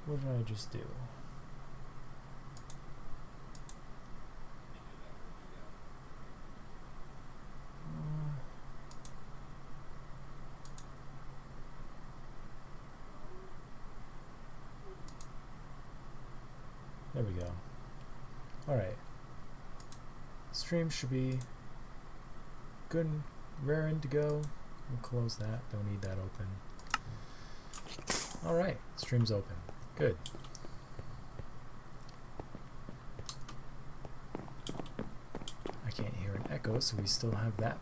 What did I just do? There we go. Alright. Stream should be good and raring to go. We'll close that. Don't need that open. Alright. Stream's open. Good. I can't hear an echo, so we still have that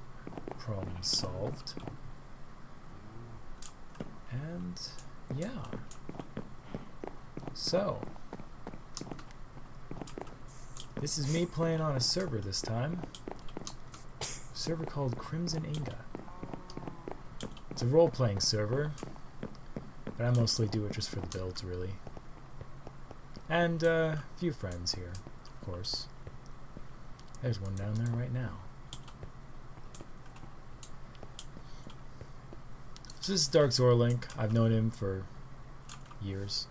problem solved. And yeah. So this is me playing on a server this time. A server called Crimson Ingot. It's a role-playing server, but I mostly do it just for the builds, really. And a few friends here, of course. There's one down there right now. So this is Dark Zorlink. I've known him for years.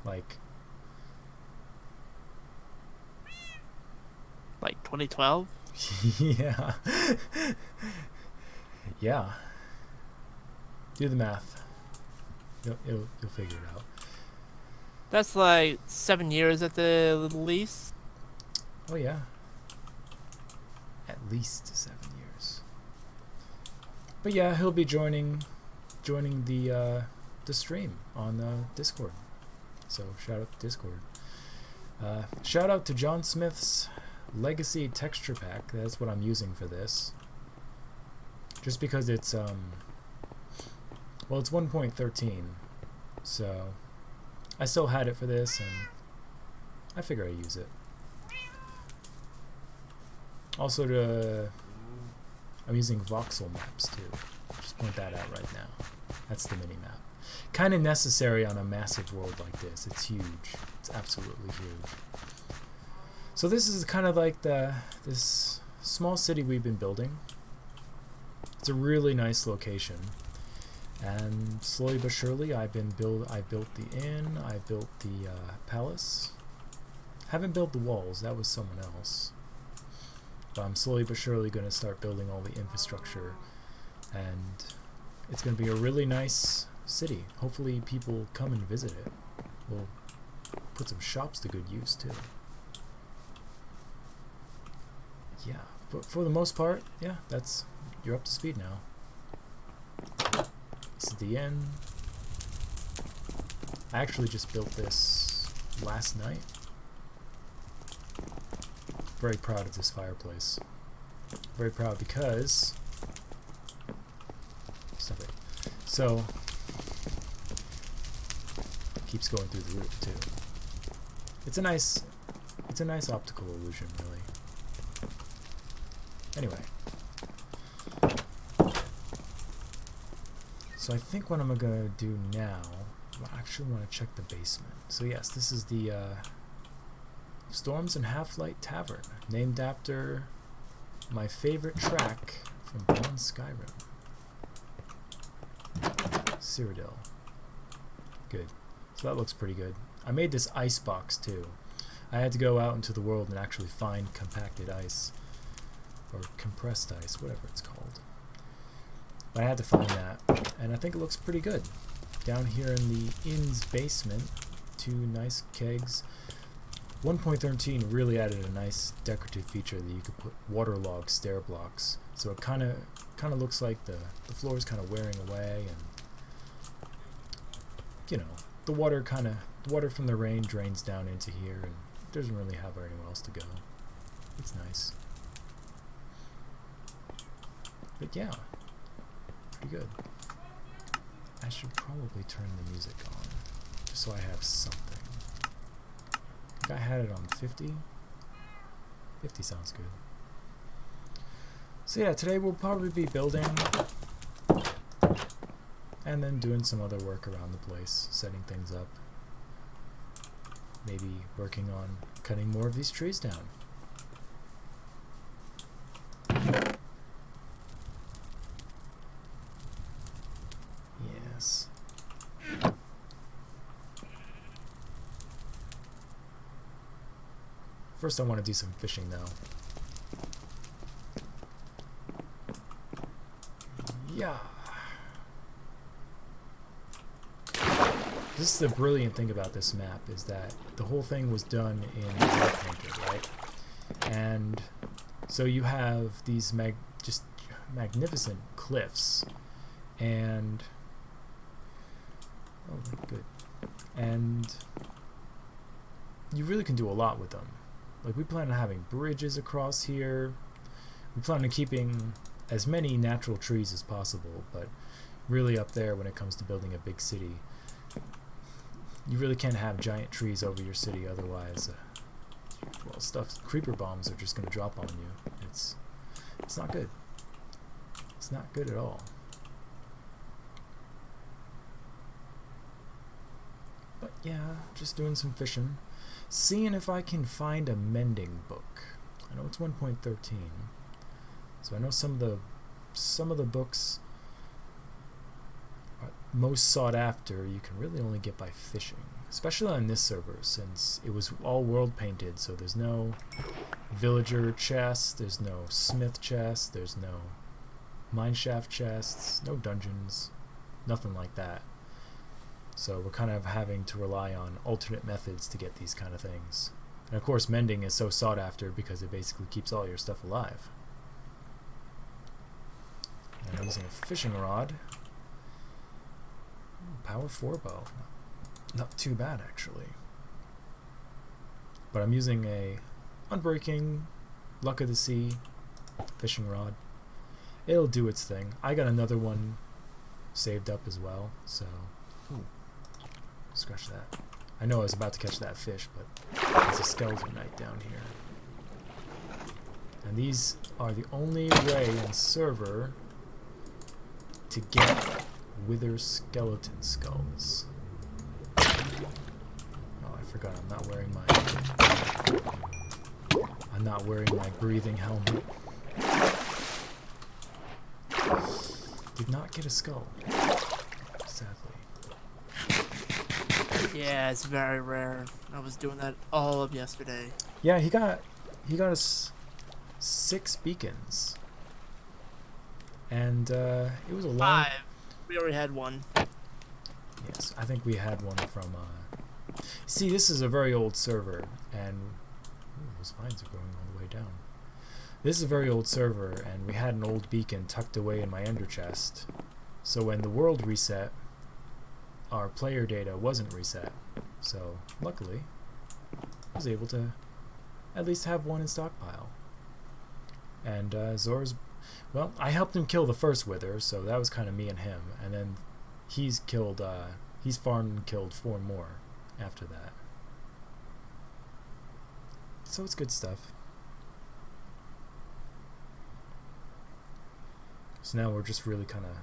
Like 2012? Yeah. Yeah. Do the math. You'll figure it out. That's like 7 years at the least. Oh yeah. At least 7 years. But yeah, he'll be joining the stream on Discord. So shout out to Discord. Shout out to John Smith's Legacy texture pack. That's what I'm using for this. Just because it's well, it's 1.13, so I still had it for this, and I figure I use it. Also, I'm using voxel maps too. Just point that out right now. That's the mini map. Kind of necessary on a massive world like this. It's huge. It's absolutely huge. So this is kind of like this small city we've been building. It's a really nice location, and slowly but surely I built the inn, I built the palace. Haven't built the walls, that was someone else. But I'm slowly but surely going to start building all the infrastructure, and it's going to be a really nice city. Hopefully people come and visit it. We'll put some shops to good use too. Yeah, but for the most part, yeah, you're up to speed now. This is the end. I actually just built this last night. Very proud of this fireplace. Very proud because... Stop it. So... keeps going through the roof too. It's a nice optical illusion, really. Anyway. So I think what I'm gonna do now, I actually want to check the basement. So yes, this is the Storms and Half-Light Tavern, named after my favorite track from Beyond Skyrim. Cyrodiil. Good. So that looks pretty good. I made this ice box too. I had to go out into the world and actually find compacted ice. Or compressed ice, whatever it's called. But I had to find that, and I think it looks pretty good. Down here in the inn's basement, 2 nice kegs. 1.13 really added a nice decorative feature that you could put waterlogged stair blocks. So it kind of looks like the floor is kind of wearing away, and you know, the water from the rain drains down into here, and it doesn't really have anywhere else to go. It's nice. But yeah, pretty good. I should probably turn the music on, just so I have something. I think I had it on 50. 50 sounds good. So yeah, today we'll probably be building, and then doing some other work around the place, setting things up. Maybe working on cutting more of these trees down. Yes. First I want to do some fishing though. Yeah. This is the brilliant thing about this map, is that the whole thing was done in world painted, right? And so you have these just magnificent cliffs, and oh, good. And you really can do a lot with them. Like, we plan on having bridges across here. We plan on keeping as many natural trees as possible, but really up there when it comes to building a big city, you really can't have giant trees over your city, otherwise well, creeper bombs are just going to drop on you. It's not good. It's not good at all. But yeah, just doing some fishing, seeing if I can find a mending book. I know it's 1.13, so I know some of the books are most sought after. You can really only get by fishing, especially on this server, since it was all world painted. So there's no villager chests, there's no smith chests, there's no mineshaft chests, no dungeons, nothing like that. So we're kind of having to rely on alternate methods to get these kind of things. And of course, mending is so sought after because it basically keeps all your stuff alive. And I'm using a fishing rod. Power 4 bow. Not too bad, actually. But I'm using a unbreaking luck of the sea fishing rod. It'll do its thing. I got another one saved up as well, so scratch that. I know I was about to catch that fish, but there's a skeleton knight down here. And these are the only way in server to get wither skeleton skulls. Oh, I forgot I'm not wearing my breathing helmet. Did not get a skull, sadly. Yeah, it's very rare. I was doing that all of yesterday. Yeah, he got us 6 beacons, and it was a long. 5. We already had one. Yes, I think we had one from. See, this is a very old server, and those vines are going all the way down. This is a very old server, and we had an old beacon tucked away in my ender chest. So when the world reset, our player data wasn't reset. So luckily, I was able to at least have one in stockpile. And Zora's, well, I helped him kill the first wither, so that was kind of me and him. And then he's farmed and killed 4 more after that. So it's good stuff. So now we're just really kind of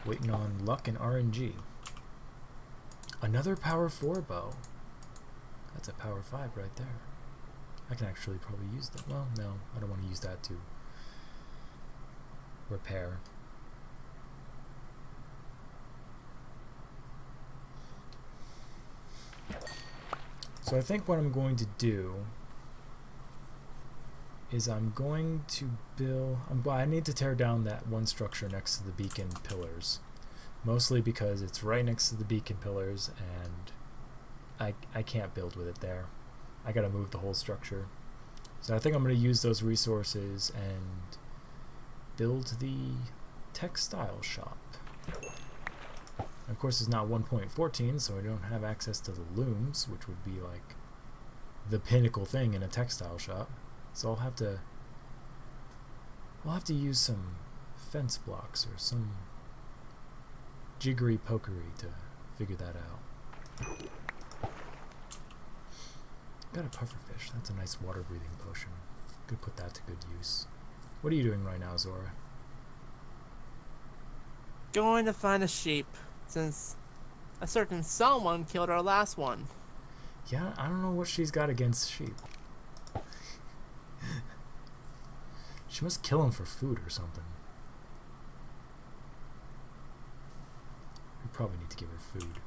waiting on luck and RNG. Another power 4 bow. That's a power 5 right there. I can actually probably use that. Well, no, I don't want to use that to repair. So I think what I'm going to do is I'm going to build. I need to tear down that one structure next to the beacon pillars, mostly because it's right next to the beacon pillars, and I can't build with it there. I gotta move the whole structure. So I think I'm gonna use those resources and build the textile shop. Of course, it's not 1.14, so I don't have access to the looms, which would be like the pinnacle thing in a textile shop. So I'll have to use some fence blocks or some jiggery pokery to figure that out. Got a pufferfish. That's a nice water breathing potion. Could put that to good use. What are you doing right now, Zora? Going to find a sheep, since a certain someone killed our last one. Yeah, I don't know what she's got against sheep. She must kill him for food or something. We probably need to give her food.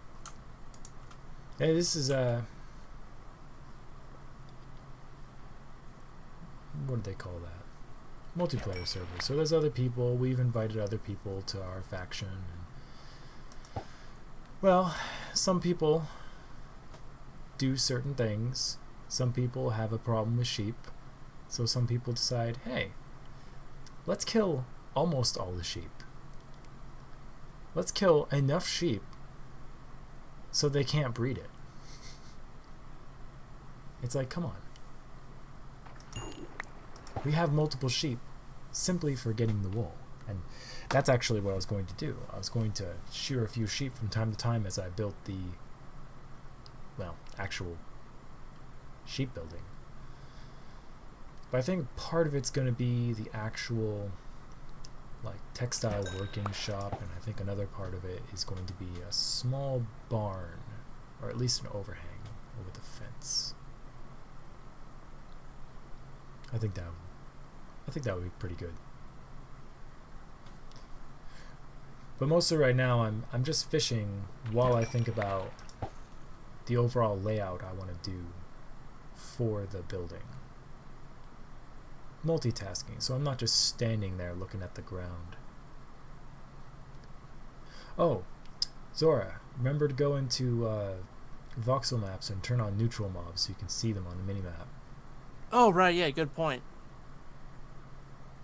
Hey, this is what do they call that? Multiplayer server. So there's other people. We've invited other people to our faction. And, well, some people do certain things. Some people have a problem with sheep. So some people decide, hey, let's kill almost all the sheep. Let's kill enough sheep so they can't breed it. It's like, come on. We have multiple sheep simply for getting the wool. And that's actually what I was going to do. I was going to shear a few sheep from time to time as I built the, well, actual sheep building. But I think part of it's going to be the actual, like, textile working shop, and I think another part of it is going to be a small barn, or at least an overhang over the fence. I think that would be pretty good. But mostly right now, I'm just fishing while I think about the overall layout I want to do for the building. Multitasking, so I'm not just standing there looking at the ground. Oh, Zora, remember to go into voxel maps and turn on neutral mobs so you can see them on the minimap. Oh, right, yeah, good point.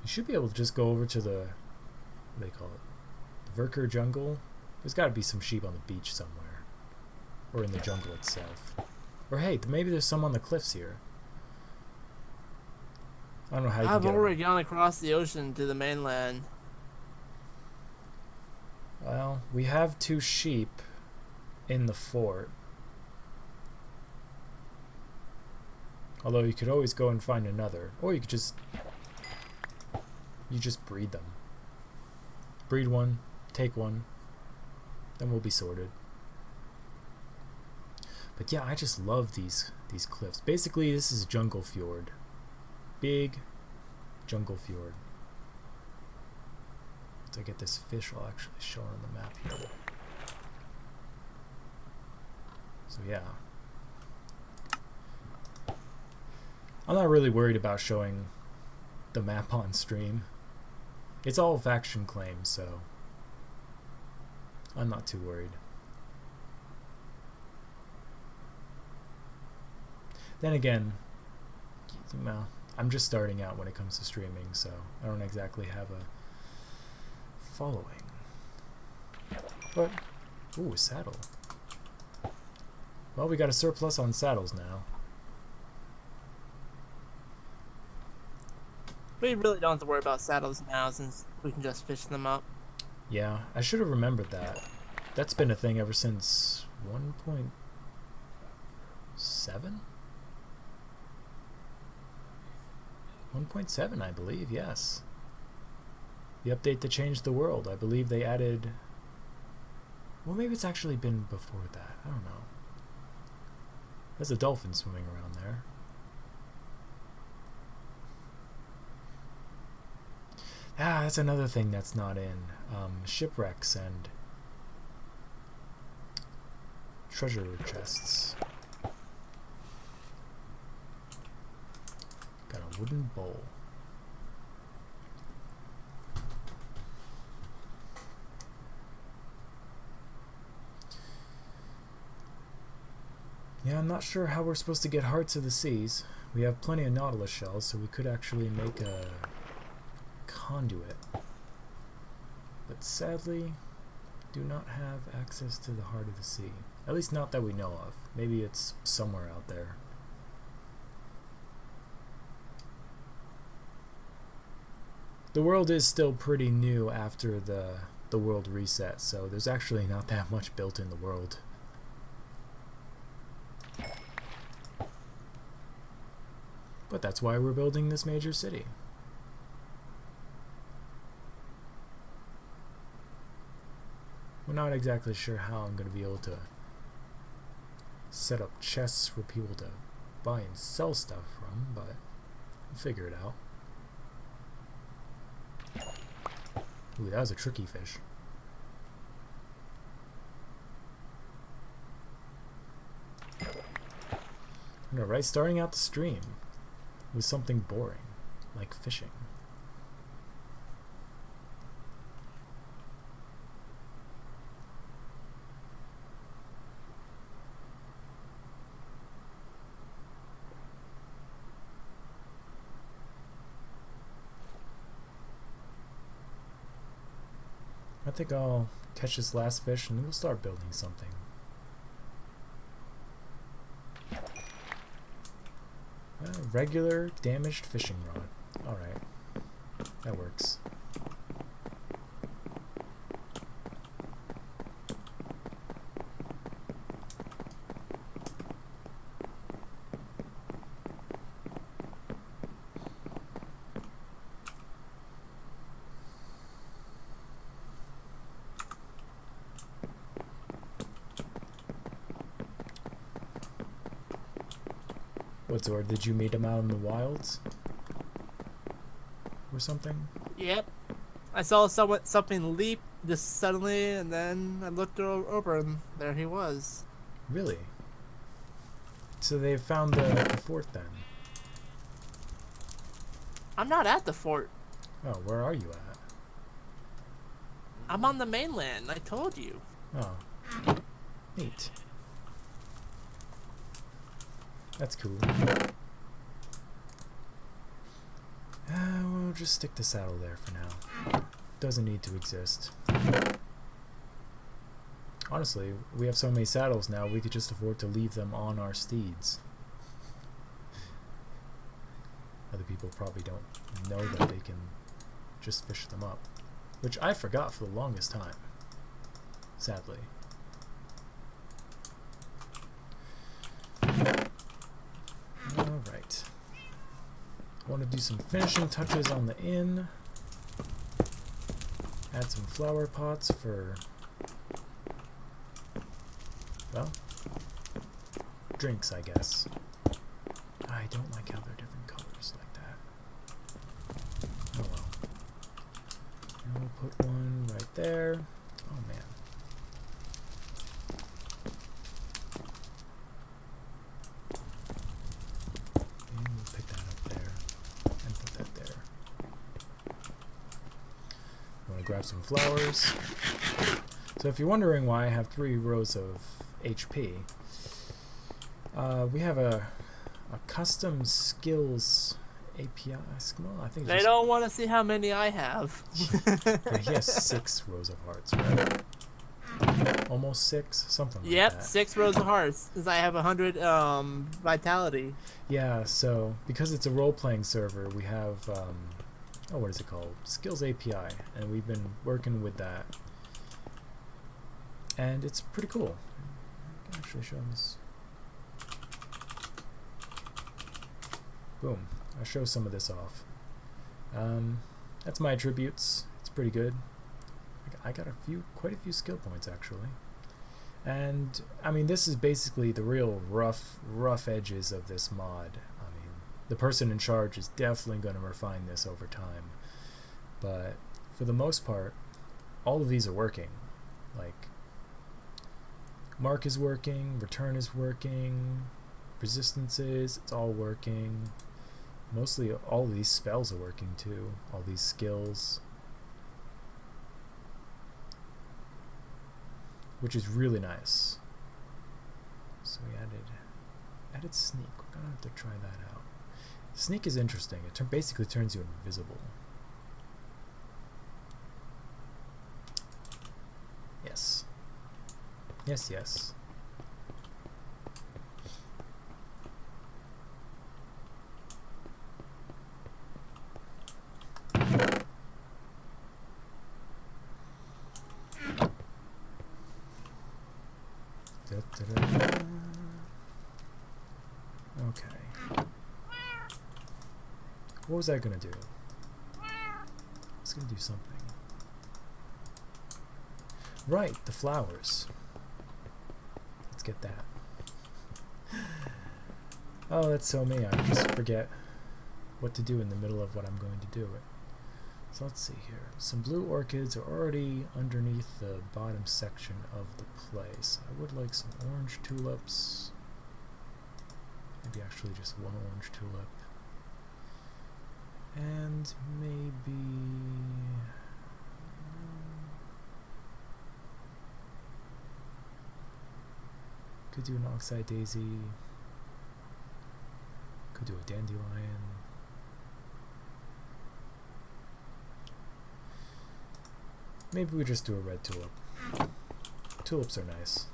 You should be able to just go over to the, what do they call it? The Verker jungle. There's got to be some sheep on the beach somewhere. Or in the jungle itself. Or hey, maybe there's some on the cliffs here. I don't know how you can I've get already them. gone across the ocean to the mainland. Well, we have 2 sheep in the fort. Although you could always go and find another. Or you could just... You just breed them. Breed one, take one, then we'll be sorted. But yeah, I just love these cliffs. Basically, this is Jungle Fjord. Big Jungle Fjord. Once I get this fish, I'll actually show it on the map here. So yeah. I'm not really worried about showing the map on stream. It's all faction claims, so I'm not too worried. Then again, well, I'm just starting out when it comes to streaming, so I don't exactly have a following. But, ooh, a saddle. Well, we got a surplus on saddles now. We really don't have to worry about saddles now since we can just fish them up. Yeah, I should have remembered that. That's been a thing ever since 1.7? 1.7, I believe, yes. The update to change the world. I believe they added... Well, maybe it's actually been before that. I don't know. There's a dolphin swimming around there. Ah, that's another thing that's not in. Shipwrecks and treasure chests. Got a wooden bowl. Yeah, I'm not sure how we're supposed to get Hearts of the Seas. We have plenty of Nautilus shells, so we could actually make a conduit. But sadly, do not have access to the Heart of the Sea. At least not that we know of. Maybe it's somewhere out there. The world is still pretty new after the world reset, so there's actually not that much built in the world. But that's why we're building this major city. We're not exactly sure how I'm going to be able to set up chests for people to buy and sell stuff from, but we'll figure it out. Ooh, that was a tricky fish. Alright, starting out the stream with something boring. like fishing. I think I'll catch this last fish and then we'll start building something. Regular damaged fishing rod. Alright. That works. What, or did you meet him out in the wilds? Or something? Yep. I saw something leap just suddenly, and then I looked over, and there he was. Really? So they found the fort then? I'm not at the fort. Oh, where are you at? I'm on the mainland, I told you. Oh. Neat. That's cool. We'll just stick the saddle there for now. Doesn't need to exist. Honestly, we have so many saddles now, we could just afford to leave them on our steeds. Other people probably don't know that they can just fish them up. Which I forgot for the longest time. Sadly. Alright. I want to do some finishing touches on the inn. Add some flower pots for, well, drinks, I guess. I don't like how they're different colors like that. Oh well. And we'll put one right there. Oh man. And we'll pick that up there and put that there. I'm gonna grab some flowers. So if you're wondering why I have 3 rows of HP, we have a custom skills API. Well, I think They don't want to see how many I have. yeah, he has 6 rows of hearts, right? Almost 6, something like that. Yep, 6 rows of hearts, because I have 100 vitality. Yeah, so because it's a role-playing server, we have oh, what is it called? Skills API, and we've been working with that, and it's pretty cool. I can actually show this. Boom. I'll show some of this off. That's my attributes. It's pretty good. I got quite a few skill points actually. And I mean, this is basically the real rough edges of this mod. I mean, the person in charge is definitely going to refine this over time. But for the most part, all of these are working. Like, mark is working, return is working, resistances, it's all working. Mostly all of these spells are working too, all these skills. Which is really nice. So we added sneak. We're gonna have to try that out. Sneak is interesting. It basically turns you invisible. Yes. Yes, yes. Okay. What was I gonna do? I was gonna do something. Right, the flowers. Let's get that. Oh, that's so me. I just forget what to do in the middle of what I'm going to do. So let's see here. Some blue orchids are already underneath the bottom section of the place. I would like some orange tulips. Maybe actually just one orange tulip. And maybe... Could do an oxeye daisy. Could do a dandelion. Maybe we just do a red tulip. Tulips are nice.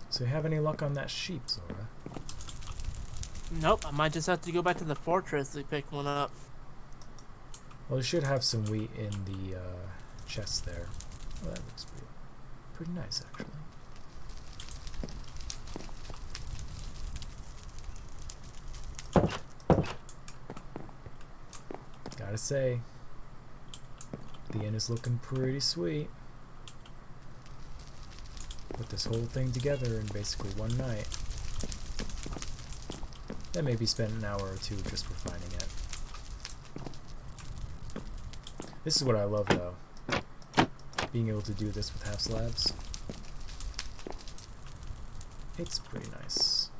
So you have any luck on that sheep, Zora? Nope, I might just have to go back to the fortress to pick one up. Well, you should have some wheat in the chest there. Well, that looks pretty nice, actually. Gotta say, the inn is looking pretty sweet. Put this whole thing together in basically one night. Then maybe spend an hour or two just refining it. This is what I love, though. Being able to do this with half slabs. It's pretty nice.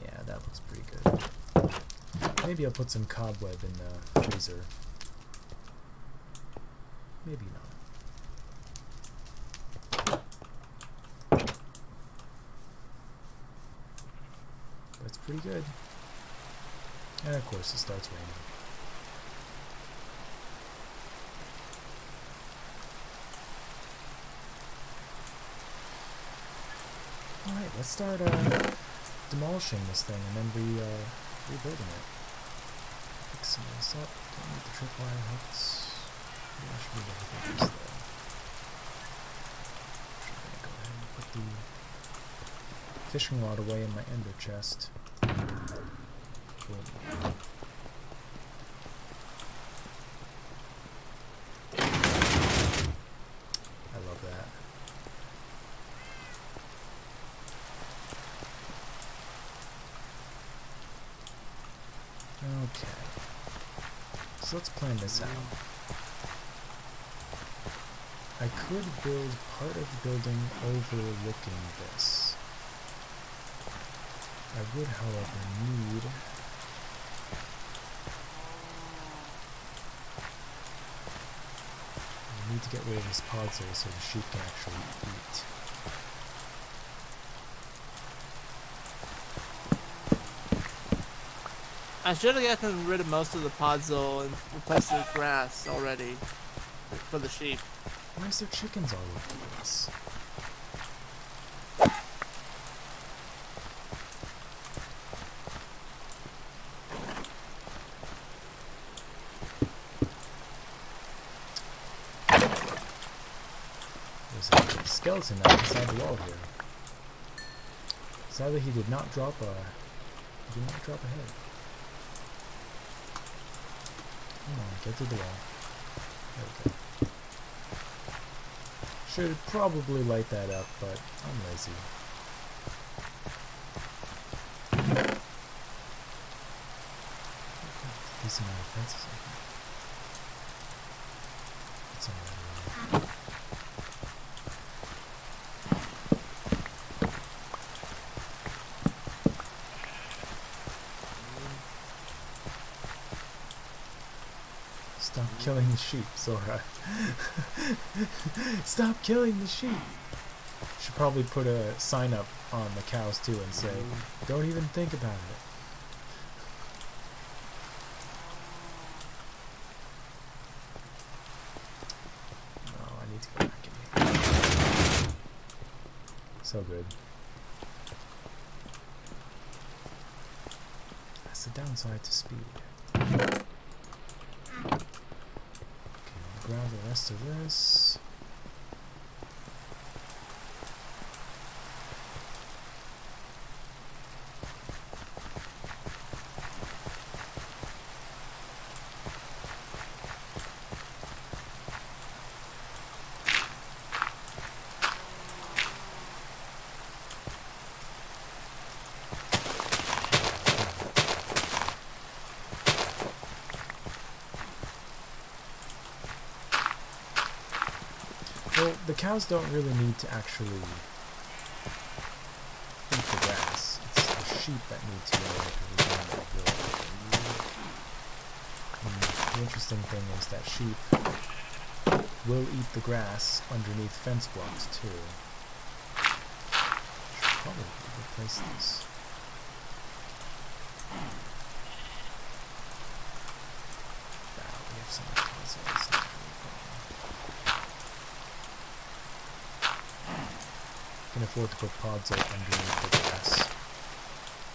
Yeah, that looks pretty good. Maybe I'll put some cobweb in the freezer. Maybe not. But it's pretty good. And of course it starts raining. Alright, let's start demolishing this thing and then rebuilding it. Pick some of this up. Don't need the tripwire hooks. Maybe I should move everything else though. I'm gonna go ahead and put the fishing rod away in my ender chest. Boom. I love that. Okay. So let's plan this out. I could build part of the building overlooking this. I would, however, need to get rid of this podzol so the sheep can actually eat. I should have gotten rid of most of the podzol and replaced it with grass already for the sheep. Why is there chickens all over the place? There's a skeleton now inside the wall here. Sadly, he did not drop a head. Come on, get to the wall. There we go. Should probably light that up, but I'm lazy. Decent amount of fences in here. It's alright. Stop killing the sheep, Zora. Stop killing the sheep! Should probably put a sign up on the cows too and say, don't even think about it. Oh, I need to go back in here. So good. That's the downside to speed. Grab the rest of this. Well, the cows don't really need to actually eat the grass. It's the sheep that need to go to the the interesting thing is that sheep will eat the grass underneath fence blocks too. Should probably replace this. Wow, we have so much puzzles. Can afford to put pods out underneath the grass.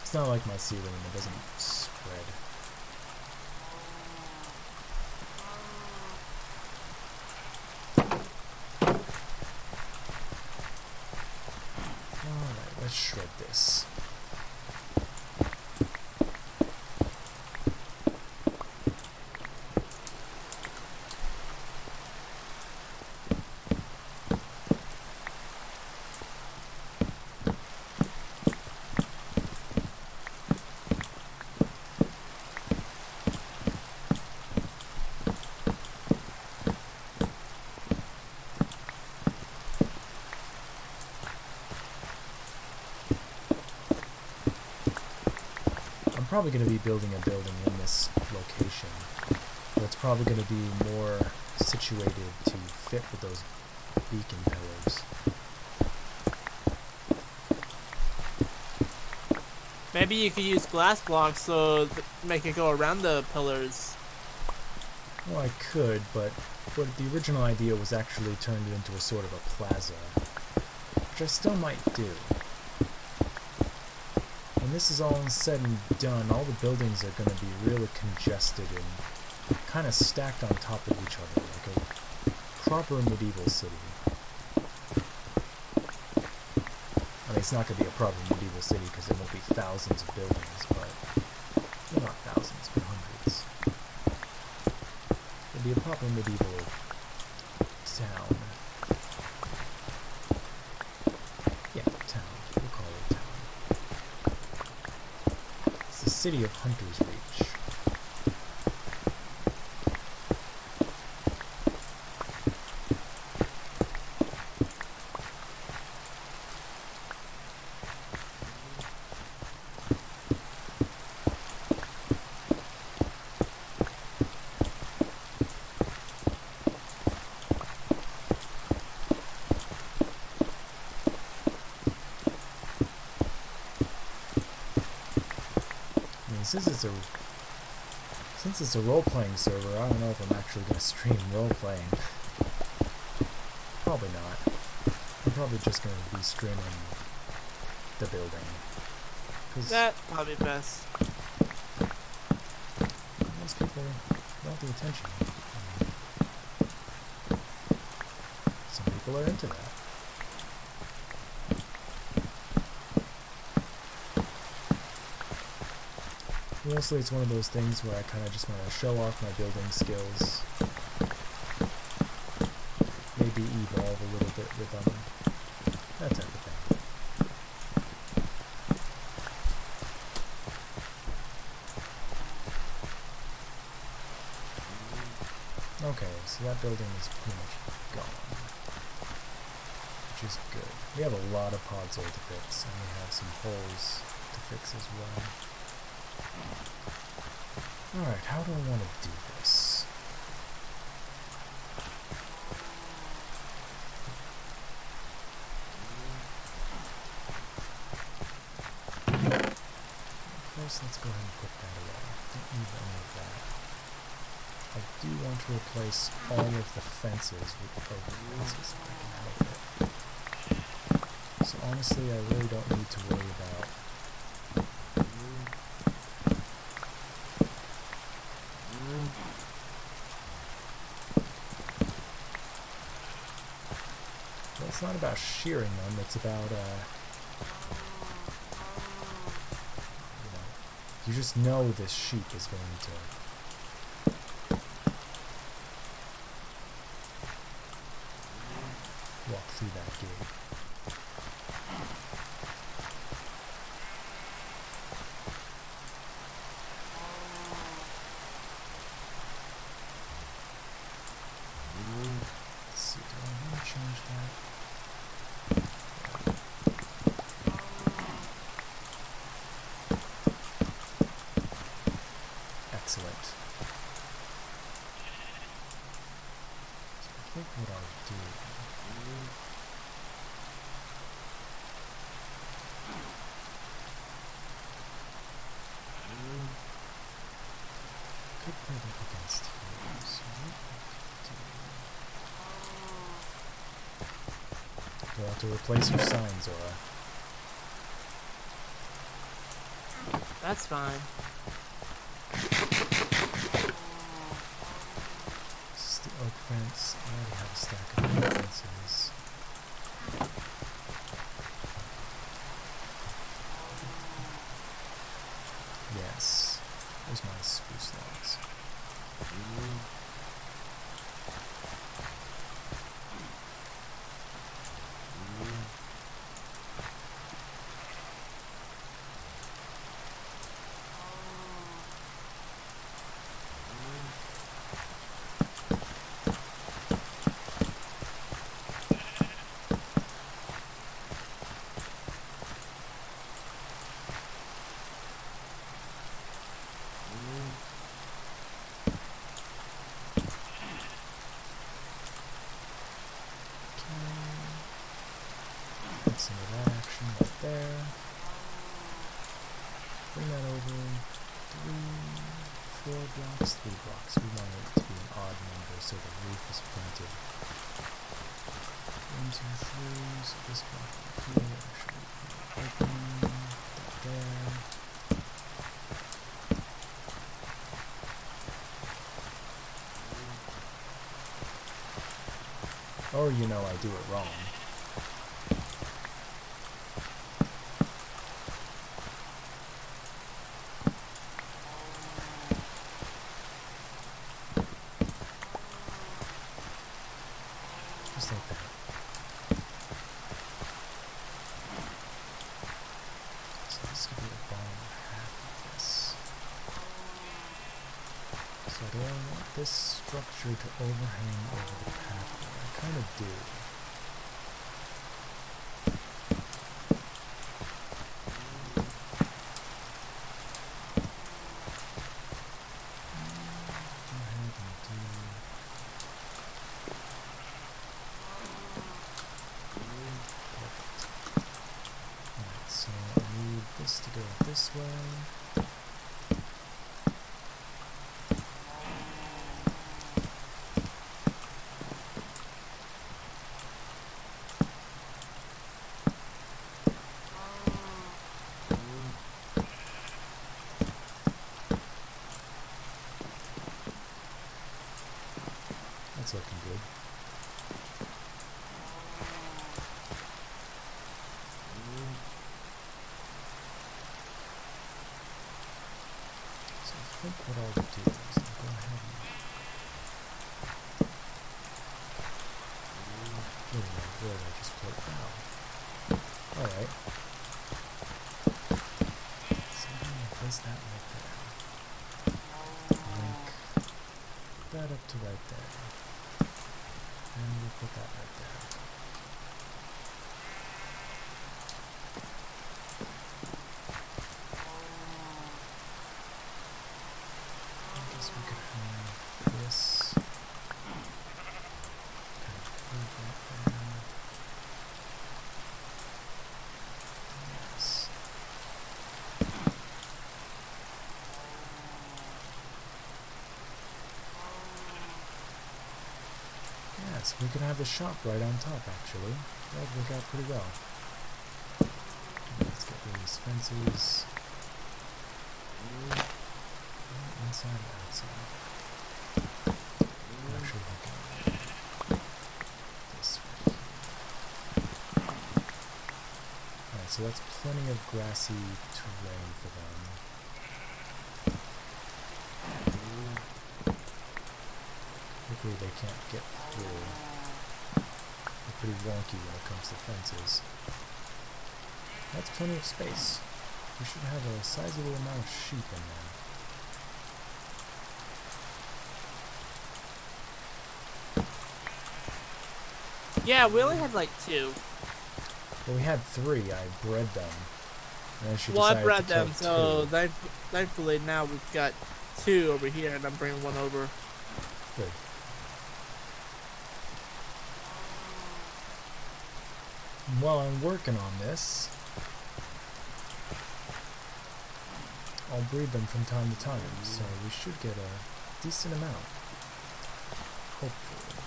It's not like my ceiling, it doesn't spread. Alright, let's shred this. I'm probably going to be building a building in this location, but it's probably going to be more situated to fit with those beacon pillars. Maybe you could use glass blocks so make it go around the pillars. Well, I could, but the original idea was actually turned into a sort of a plaza, which I still might do. When this is all said and done, all the buildings are going to be really congested and kind of stacked on top of each other, like a proper medieval city. I mean, it's not going to be a proper medieval city because there won't be thousands of buildings, but well, not thousands, but hundreds. It'll be a proper medieval town. Yeah, town. We'll call it a town. It's the city of Hunter's Reach. Since it's a role-playing server, I don't know if I'm actually going to stream role-playing. Probably not. I'm probably just going to be streaming the building. That probably best. Most people want the attention. Some people are into that. Mostly it's one of those things where I kind of just want to show off my building skills. Maybe evolve a little bit with them. That type of thing. Okay, so that building is pretty much gone. Which is good. We have a lot of pods to fix, and we have some holes to fix as well. Alright, how do I want to do this? First, let's go ahead and put that away. Don't need any of that. I do want to replace all of the fences with other fences if I can help it. So honestly, I really don't need to worry about it's not about shearing them, it's about, you just know this sheep is going to walk through that gate. Let's see, do I want to change think what I'll do. Could put it up against here. So what I could do. You'll have to replace your sign, Zora. That's fine. This is the oak fence. I already have a stack of oak fences. Yes. There's my spruce logs. Some of that action right there. Bring that over 3 blocks. We want it to be an odd number so the roof is pointed. 1, 2, 3. So this block here actually open. There. Or I do it wrong. Just like that. So this could be the bottom half of this. So do I want this structure to overhang over the pathway? I kind of do. To go this way. That's looking good. I think what I'll do is I'll go ahead and where did I just put it now? Alright. So I'm going to place that right there. Link that up to right there. And we'll put that right there. Yes, we could have the shop right on top, actually. That would work out pretty well. Let's get rid of these fences. Inside or outside? Actually, we can this right here. Alright, so that's plenty of grassy terrain for them. Hopefully they can't get through. They're pretty wonky when it comes to fences. That's plenty of space. We should have a sizable amount of sheep in there. Yeah, we only had like 2. Well, we had 3. I bred them. And then she Well, I decided bred to kill them, so 2. thankfully now we've got 2 over here, and I'm bringing 1 over. Good. And while I'm working on this, I'll breed them from time to time, so we should get a decent amount. Hopefully.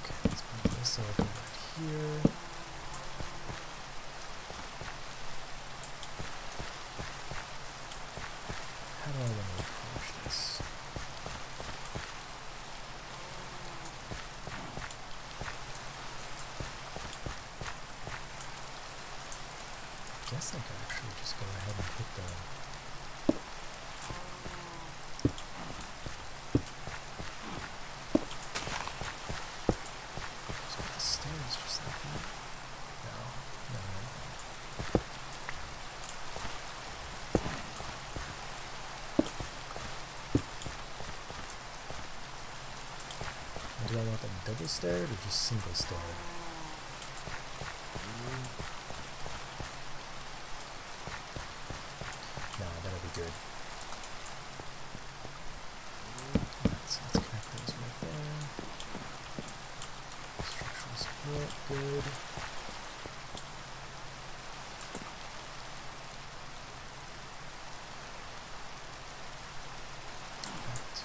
Okay, let's move this over right here. How do I want to approach this? I guess I could actually just go ahead and put the stairs just like that. No. Do I want them double staired or just single staired? No, that'll be good. Alright, so let's connect those right there. Structural support, good. Perfect.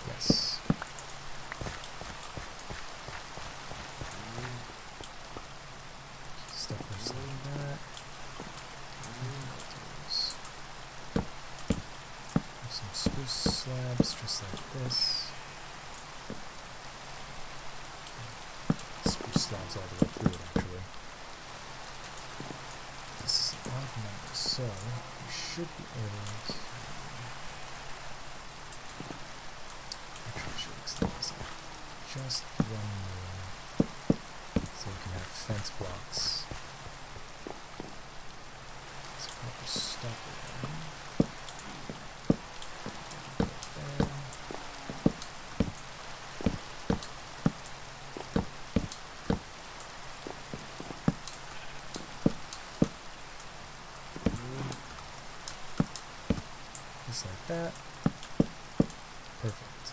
Yes. Stuff like that. Some spruce slabs just like this. Spruce slabs all the way through it actually. This is an odd number, so we should be able to actually should extend this out just one more so we can have fence blocks. Let's probably stop it there. Just like that. Perfect.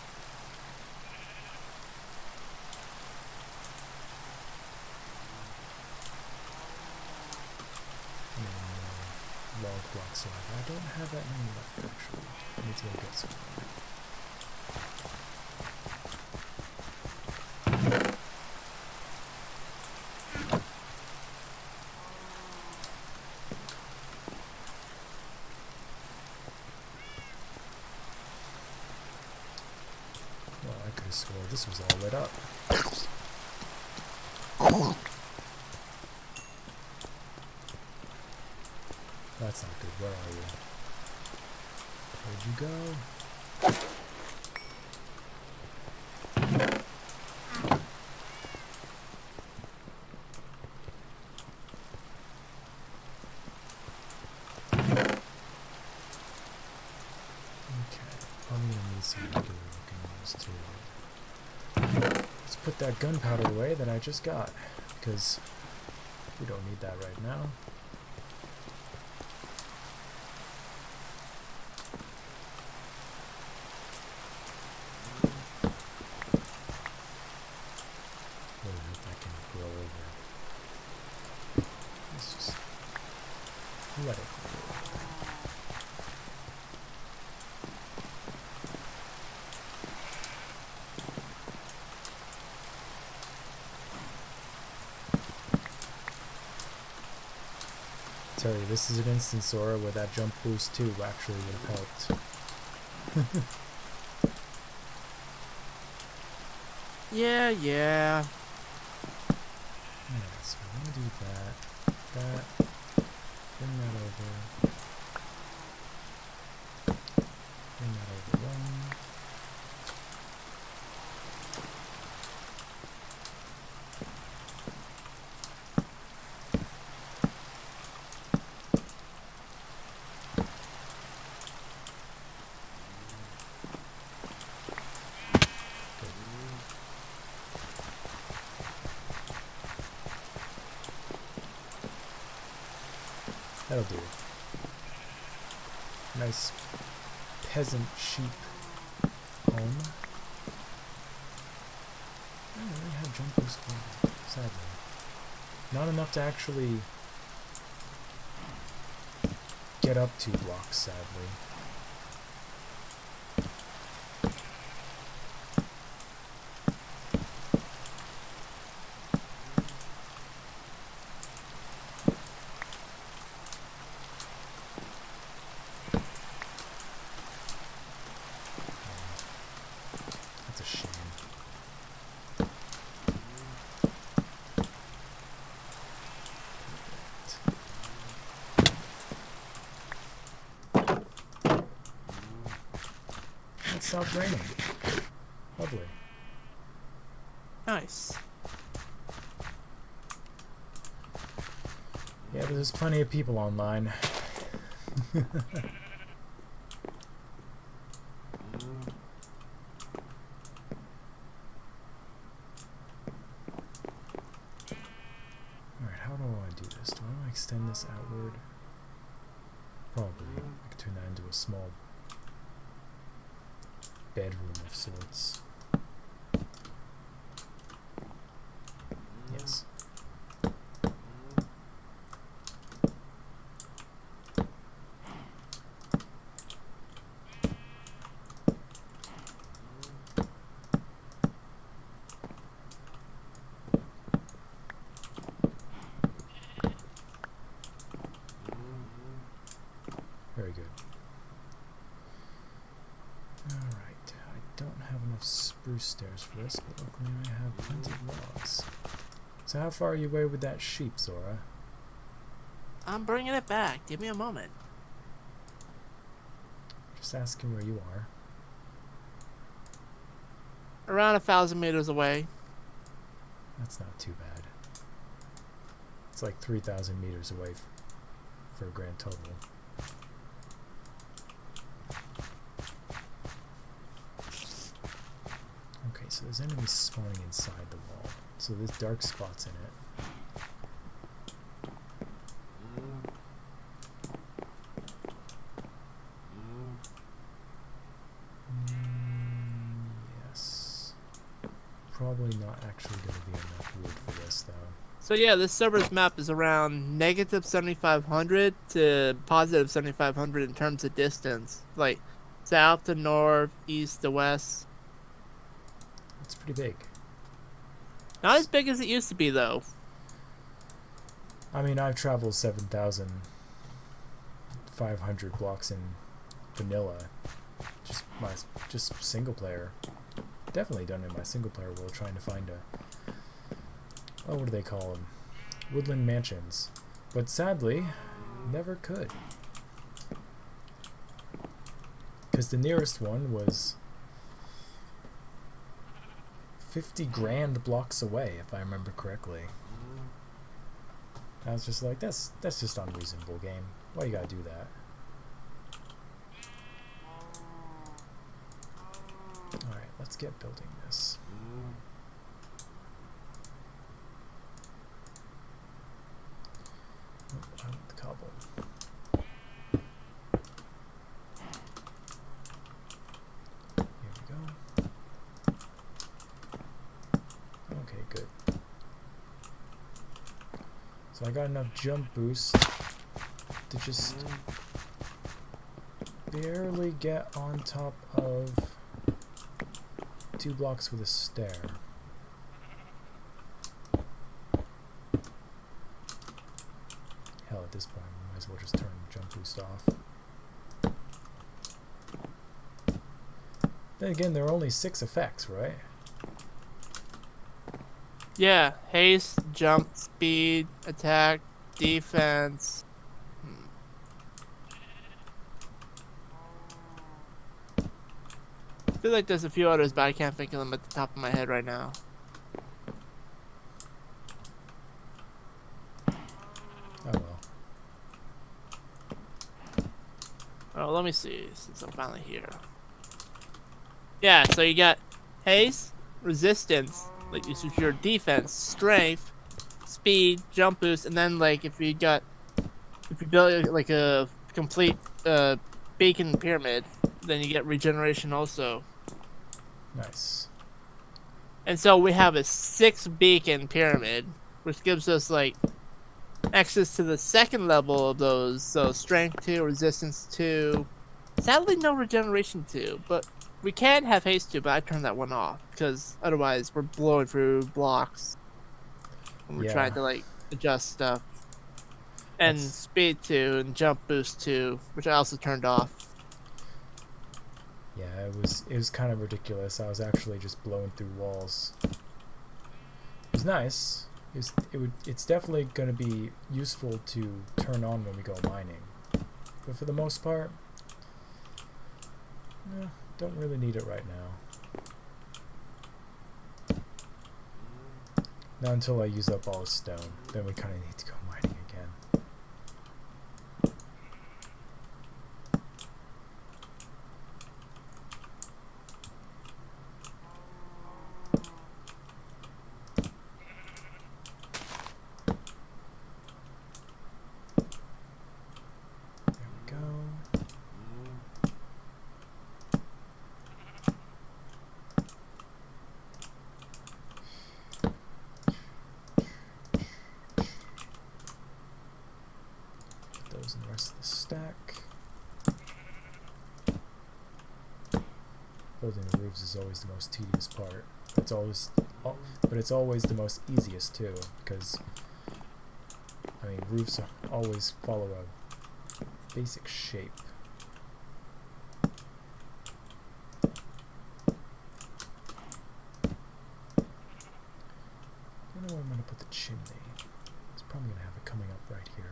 And log blocks left. I don't have that many left actually. I need to go get some more. Well, I could have swore this was all lit up. That's not good. Where are you? Where'd you go? Okay, I'm gonna need some regular looking ones too. Let's put that gunpowder away that I just got, because we don't need that right now. Really hope that can grow over. Let's just let it grow over. Tell you, this is an instance, Aura, where that jump boost too actually would have helped. Yeah. Yeah, so I'm gonna do that, bring that over, bring that over one. That'll do. Nice peasant sheep home. Just one, sadly. Not enough to actually get up 2 blocks, sadly. That's a shame. It stopped raining. Lovely. Nice. Yeah, but there's plenty of people online. Alright, how do I do this? Do I want to extend this outward? Probably. I could turn that into a small bedroom of sorts. Yes. Very good. Alright, I don't have enough spruce stairs for this, but luckily I have plenty of logs. So how far are you away with that sheep, Zora? I'm bringing it back. Give me a moment. Just asking where you are. Around 1,000 meters away. That's not too bad. It's like 3,000 meters away for a grand total. Okay, so there's enemies spawning inside the wall. So there's dark spots in it. Yes. Probably not actually going to be enough wood for this, though. So yeah, this server's map is around negative 7,500 to positive 7,500 in terms of distance. Like south to north, east to west. It's pretty big. Not as big as it used to be, though. I mean, I've traveled 7,500 blocks in vanilla. Just single player. Definitely done in my single player world trying to find a... Oh, what do they call them? Woodland mansions. But sadly, never could. Because the nearest one was 50 grand blocks away, if I remember correctly. I was just like, that's just unreasonable, game. Why you gotta do that? Alright, let's get building this. Oh, I want the cobble. Here we go. Okay, good. So I got enough jump boost to just barely get on top of 2 blocks with a stair. Hell, at this point, we might as well just turn jump boost off. Then again, there are only 6 effects, right? Yeah, haste, jump, speed, attack, defense. I feel like there's a few others, but I can't think of them at the top of my head right now. Oh well. Oh, let me see, since I'm finally here. Yeah, so you got haste, resistance, like you secure defense, strength, speed, jump boost, and then like if you build like a complete beacon pyramid, then you get regeneration also. Nice. And so we have a 6-beacon pyramid, which gives us like access to the second level of those. So strength 2, resistance 2. Sadly, no regeneration 2, but we can have haste 2, but I turned that one off because otherwise we're blowing through blocks when we're trying Yeah. to like adjust stuff. And That's- speed 2 and jump boost 2, which I also turned off. Yeah, it was kind of ridiculous. I was actually just blowing through walls. It was nice. It's definitely going to be useful to turn on when we go mining. But for the most part, don't really need it right now. Not until I use up all the stone. Then we kind of need to go mining again. There we go. Those in the rest of the stack. Building the roofs is always the most tedious part. But it's always the most easiest too, because I mean roofs always follow a basic shape. I don't know where I'm gonna put the chimney. It's probably gonna have it coming up right here.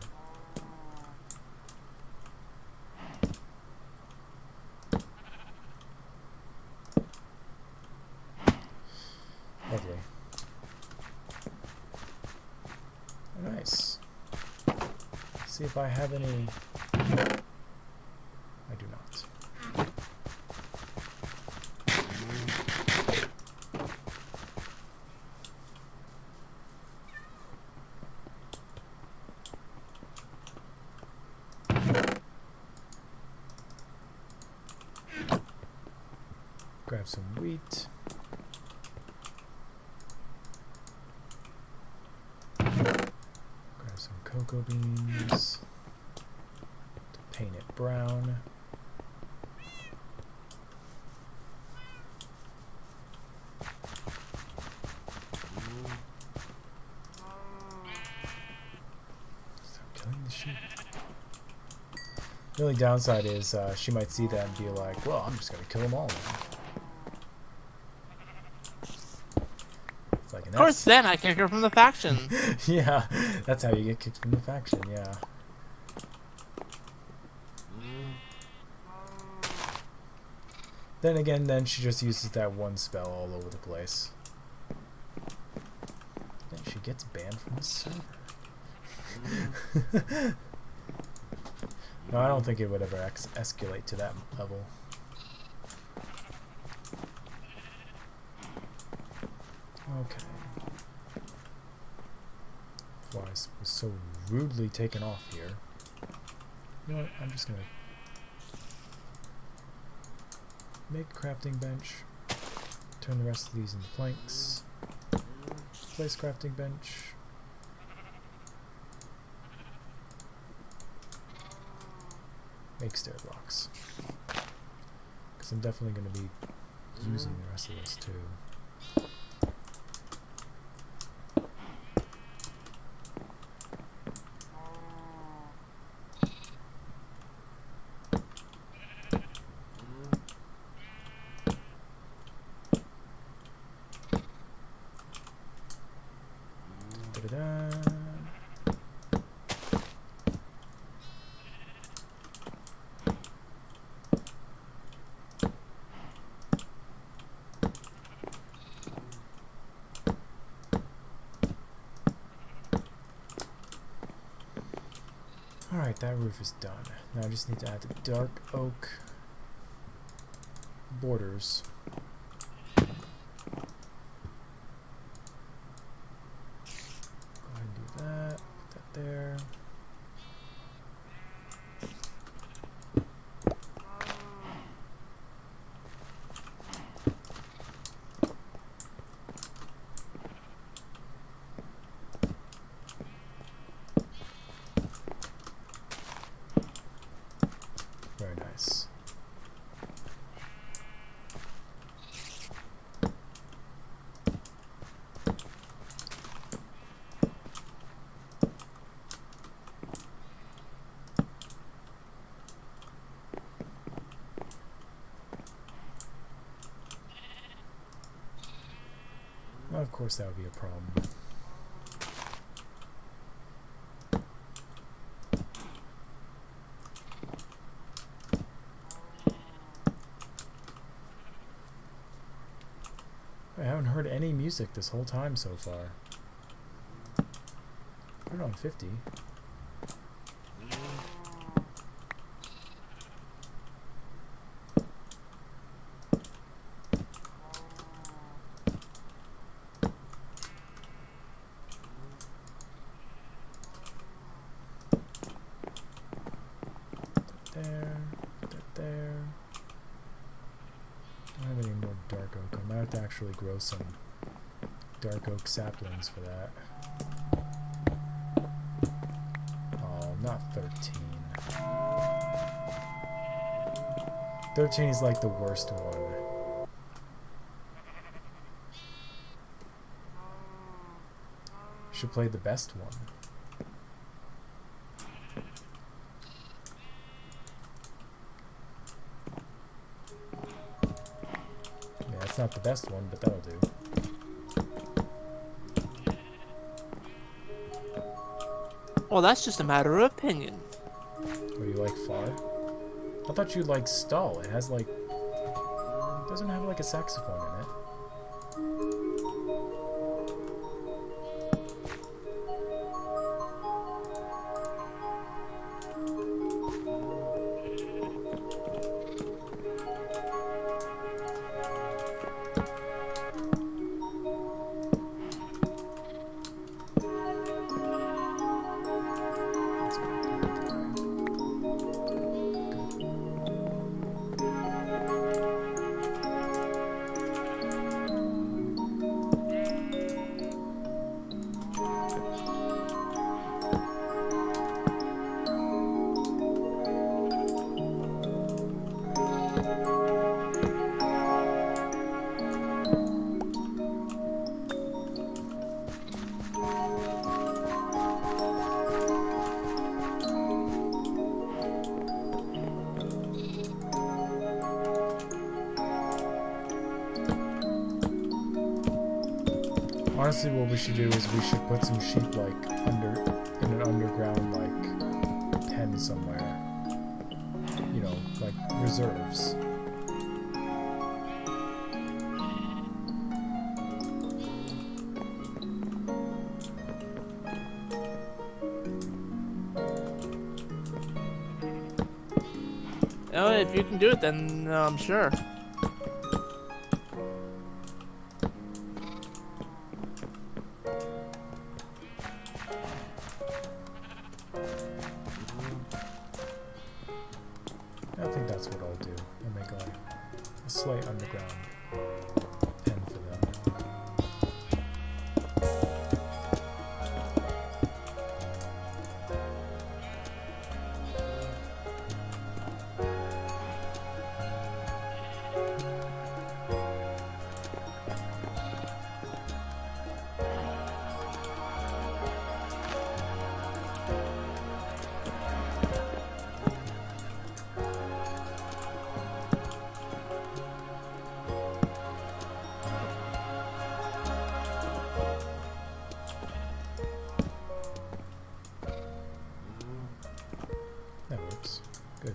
Lovely. Oh, nice. See if I have any. I do not. Grab some wheat. Grab some cocoa beans. To paint it brown. Stop killing the sheep. The only downside is she might see that and be like, well, I'm just going to kill them all now. It's like, Of course, then I kick her from the faction. Yeah, that's how you get kicked from the faction, yeah. Then again, then she just uses that one spell all over the place. Then she gets banned from the server. No, I don't think it would ever escalate to that level. Okay. Before I was so rudely taken off here. You know what? I'm just gonna make a crafting bench. Turn the rest of these into planks. Place crafting bench. Make stair blocks. Because I'm definitely going to be using the rest of this too. Da-da-da. Alright, that roof is done. Now I just need to add the dark oak borders. Go ahead and do that. Put that there. Of course that would be a problem. I haven't heard any music this whole time so far. Put it on 50. There, put that there. I don't have any more dark oak. I might have to actually grow some dark oak saplings for that. Oh, not 13. 13 is like the worst one. Should play the best one. Yeah, it's not the best one, but that'll do. Well, that's just a matter of opinion. What do you like, far? I thought you liked Stull. It has like... It doesn't have like a saxophone in it. Honestly, what we should do is we should put some sheep like in an underground like pen somewhere. You know, like reserves. Oh, if you can do it, then I'm sure. I think that's what I'll do. I'll make a slight underground pen for them. That works. Good.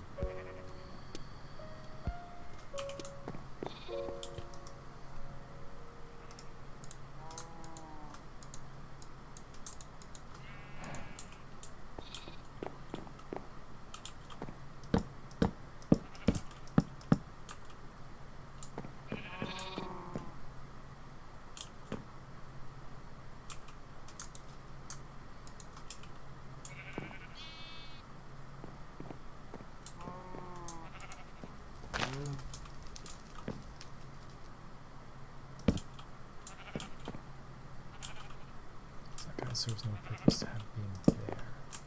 Serves no purpose to have been there.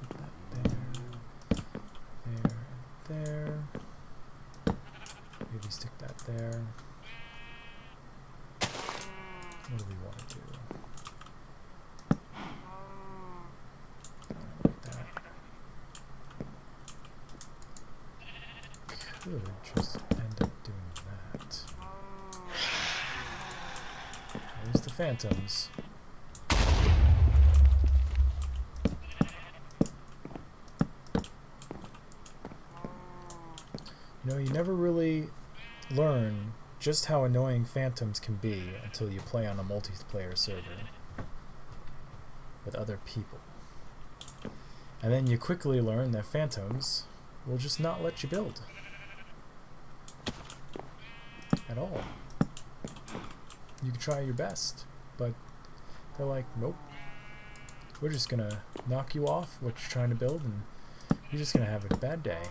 Put that there, and there. Maybe stick that there. What do we want to do? Like that. Could just end up doing that. Where's the phantoms. You know, you never really learn just how annoying phantoms can be until you play on a multiplayer server with other people. And then you quickly learn that phantoms will just not let you build at all. You can try your best, but they're like, nope. We're just gonna knock you off what you're trying to build, and you're just gonna have a bad day.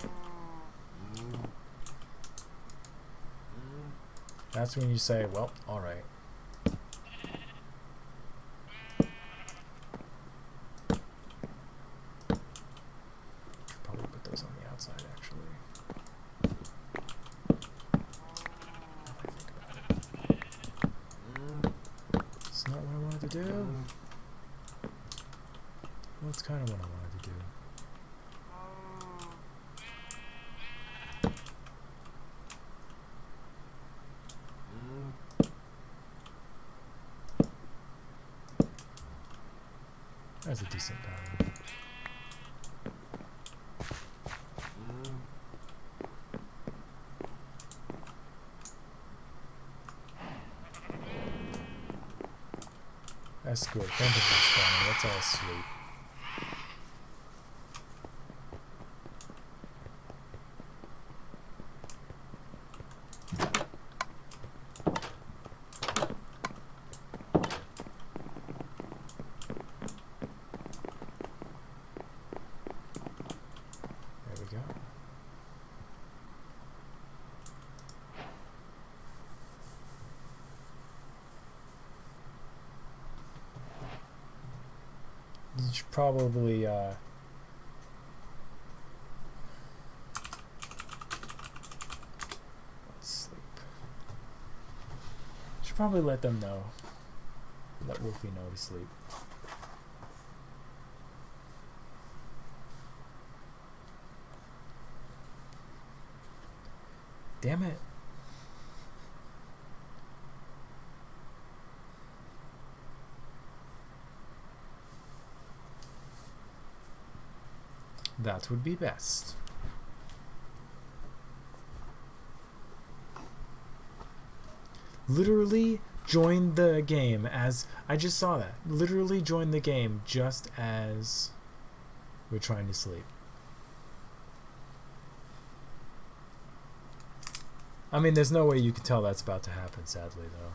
That's when you say, well, alright. Should probably put those on the outside, actually. Now that I think about it. It's not what I wanted to do. Well, it's kind of what I wanted to do. That's a decent pattern. That's good. Phantoms are spawning. Let's all sleep. There we go. You should probably let's sleep. Should probably let them know. Let Wolfie know to sleep. Damn it. That would be best. Literally join the game as... I just saw that. Literally join the game just as we're trying to sleep. I mean, there's no way you can tell that's about to happen, sadly, though.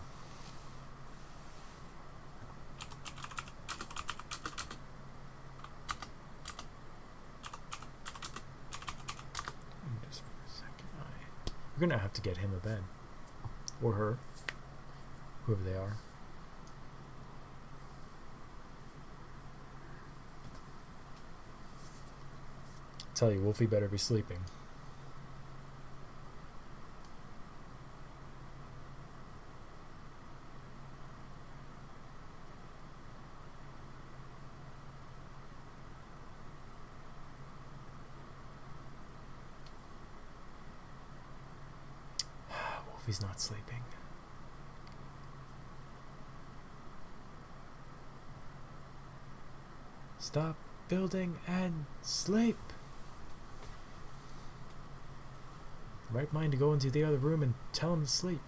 Just for a second. We're gonna have to get him a bed. Or her. Whoever they are. Tell you, Wolfie better be sleeping. Wolfie's not sleeping. Stop building and sleep. Right mind to go into the other room and tell him to sleep.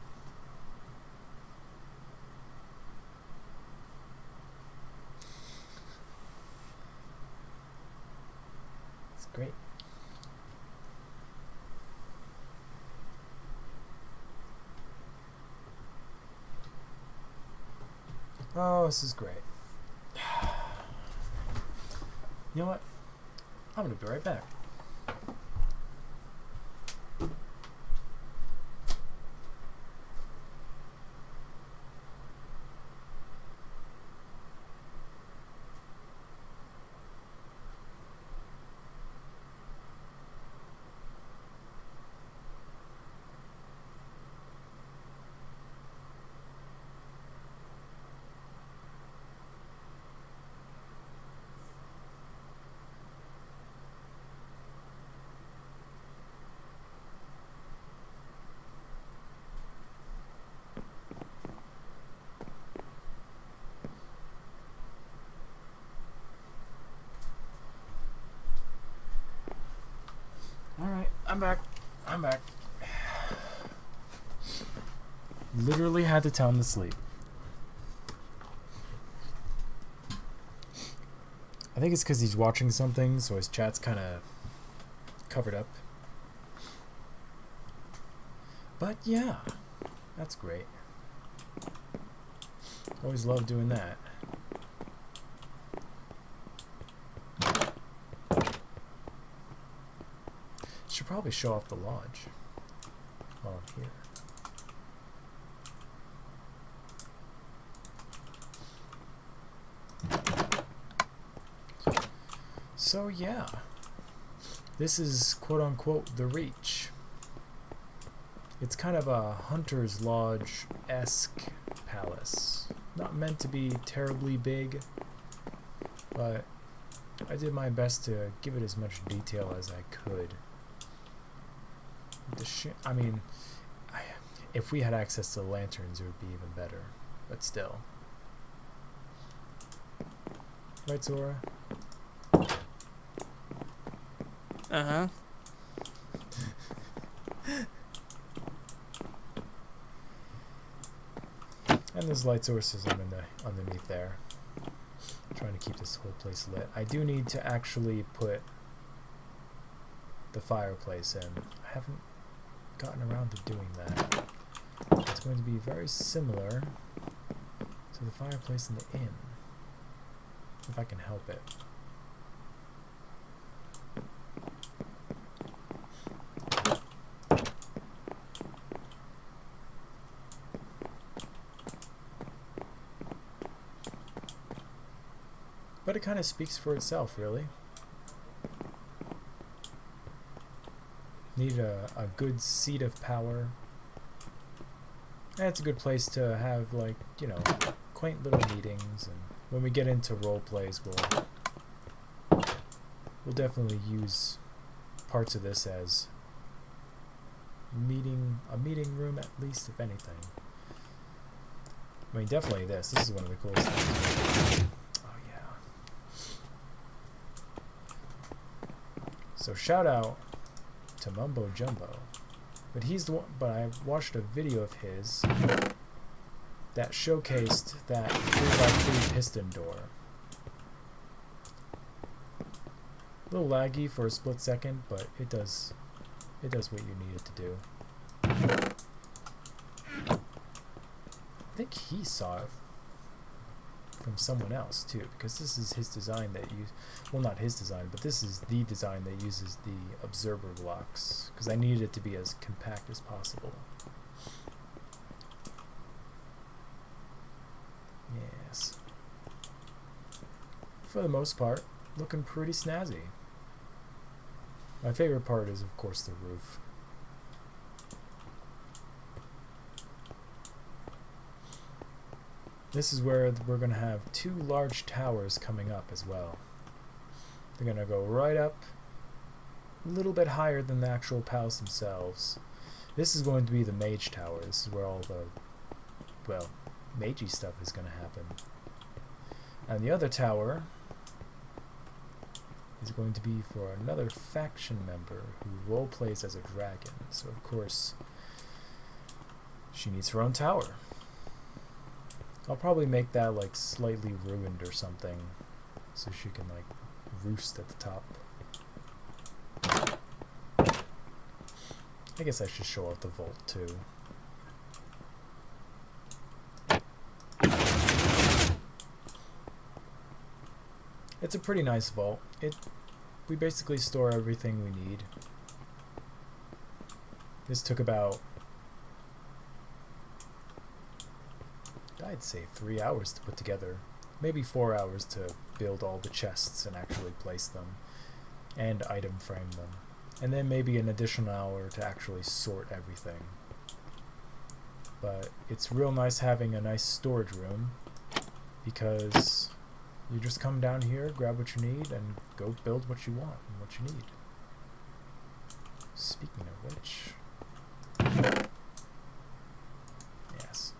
It's great. Oh, this is great. You know what? I'm gonna be right back. I'm back. I'm back. Literally had to tell him to sleep. I think it's because he's watching something, so his chat's kind of covered up. But yeah, that's great. Always love doing that. Should probably show off the lodge while I'm here. So yeah, this is quote-unquote the Reach. It's kind of a Hunter's Lodge-esque palace. Not meant to be terribly big, but I did my best to give it as much detail as I could. I mean, if we had access to the lanterns, it would be even better, but still. Right, Zora? Uh-huh. And there's light sources underneath there. I'm trying to keep this whole place lit. I do need to actually put the fireplace in. I haven't gotten around to doing that. It's going to be very similar to the fireplace in the inn, if I can help it. But it kind of speaks for itself, really. Need a good seat of power. And it's a good place to have, like, you know, quaint little meetings. And when we get into role plays, we'll definitely use parts of this as a meeting room, at least, if anything. I mean, definitely this. This is one of the coolest things. Oh yeah. So shout out to Mumbo Jumbo, but he's the one. But I watched a video of his that showcased that 3x3 piston door. A little laggy for a split second, but it does what you need it to do. I think he saw it from someone else too, because this is his design that well, not his design, but this is the design that uses the observer blocks, because I needed it to be as compact as possible. Yes. For the most part, looking pretty snazzy. My favorite part is, of course, the roof. This is where we're going to have two large towers coming up as well. They're going to go right up, a little bit higher than the actual palace themselves. This is going to be the mage tower. This is where all the, well, magey stuff is going to happen. And the other tower is going to be for another faction member who roleplays as a dragon. So, of course, she needs her own tower. I'll probably make that like slightly ruined or something, so she can like roost at the top. I guess I should show off the vault too. It's a pretty nice vault. We basically store everything we need. This took about, I'd say 3 hours to put together, maybe 4 hours to build all the chests and actually place them and item frame them, and then maybe an additional hour to actually sort everything. But it's real nice having a nice storage room, because you just come down here, grab what you need, and go build what you want and what you need. Speaking of which, yes.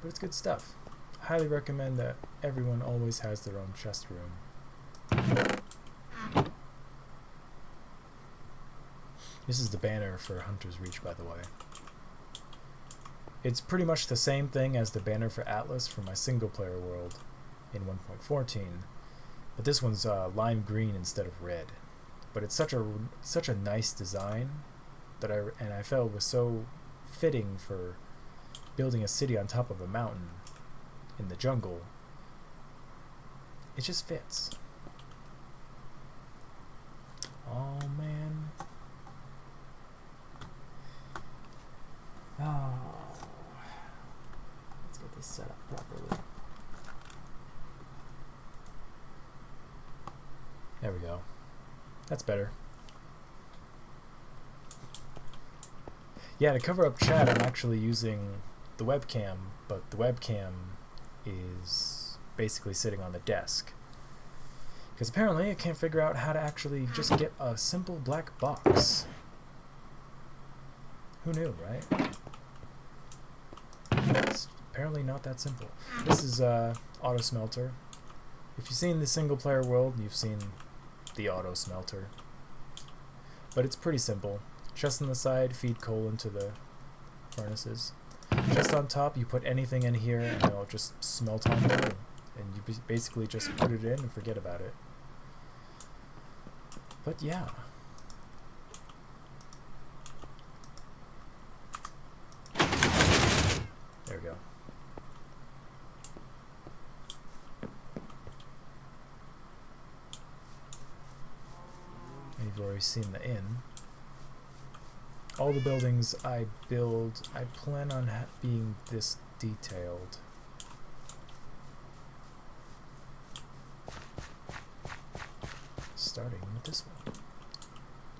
But it's good stuff. Highly recommend that everyone always has their own chest room. This is the banner for Hunter's Reach, by the way. It's pretty much the same thing as the banner for Atlas for my single-player world in 1.14, but this one's lime green instead of red. But it's such a nice design that I felt was so fitting for building a city on top of a mountain in the jungle. It just fits. Oh man. Oh. Let's get this set up properly. There we go. That's better. Yeah, to cover up chat, I'm actually using the webcam, but the webcam is basically sitting on the desk. Because apparently I can't figure out how to actually just get a simple black box. Who knew, right? It's apparently not that simple. This is auto smelter. If you've seen the single player world, you've seen the auto smelter. But it's pretty simple. Just on the side, feed coal into the furnaces. Just on top, you put anything in here and it'll just smelt on through. And you basically just put it in and forget about it. But yeah. There we go. And you've already seen the inn. All the buildings I build, I plan on being this detailed. Starting with this one. Do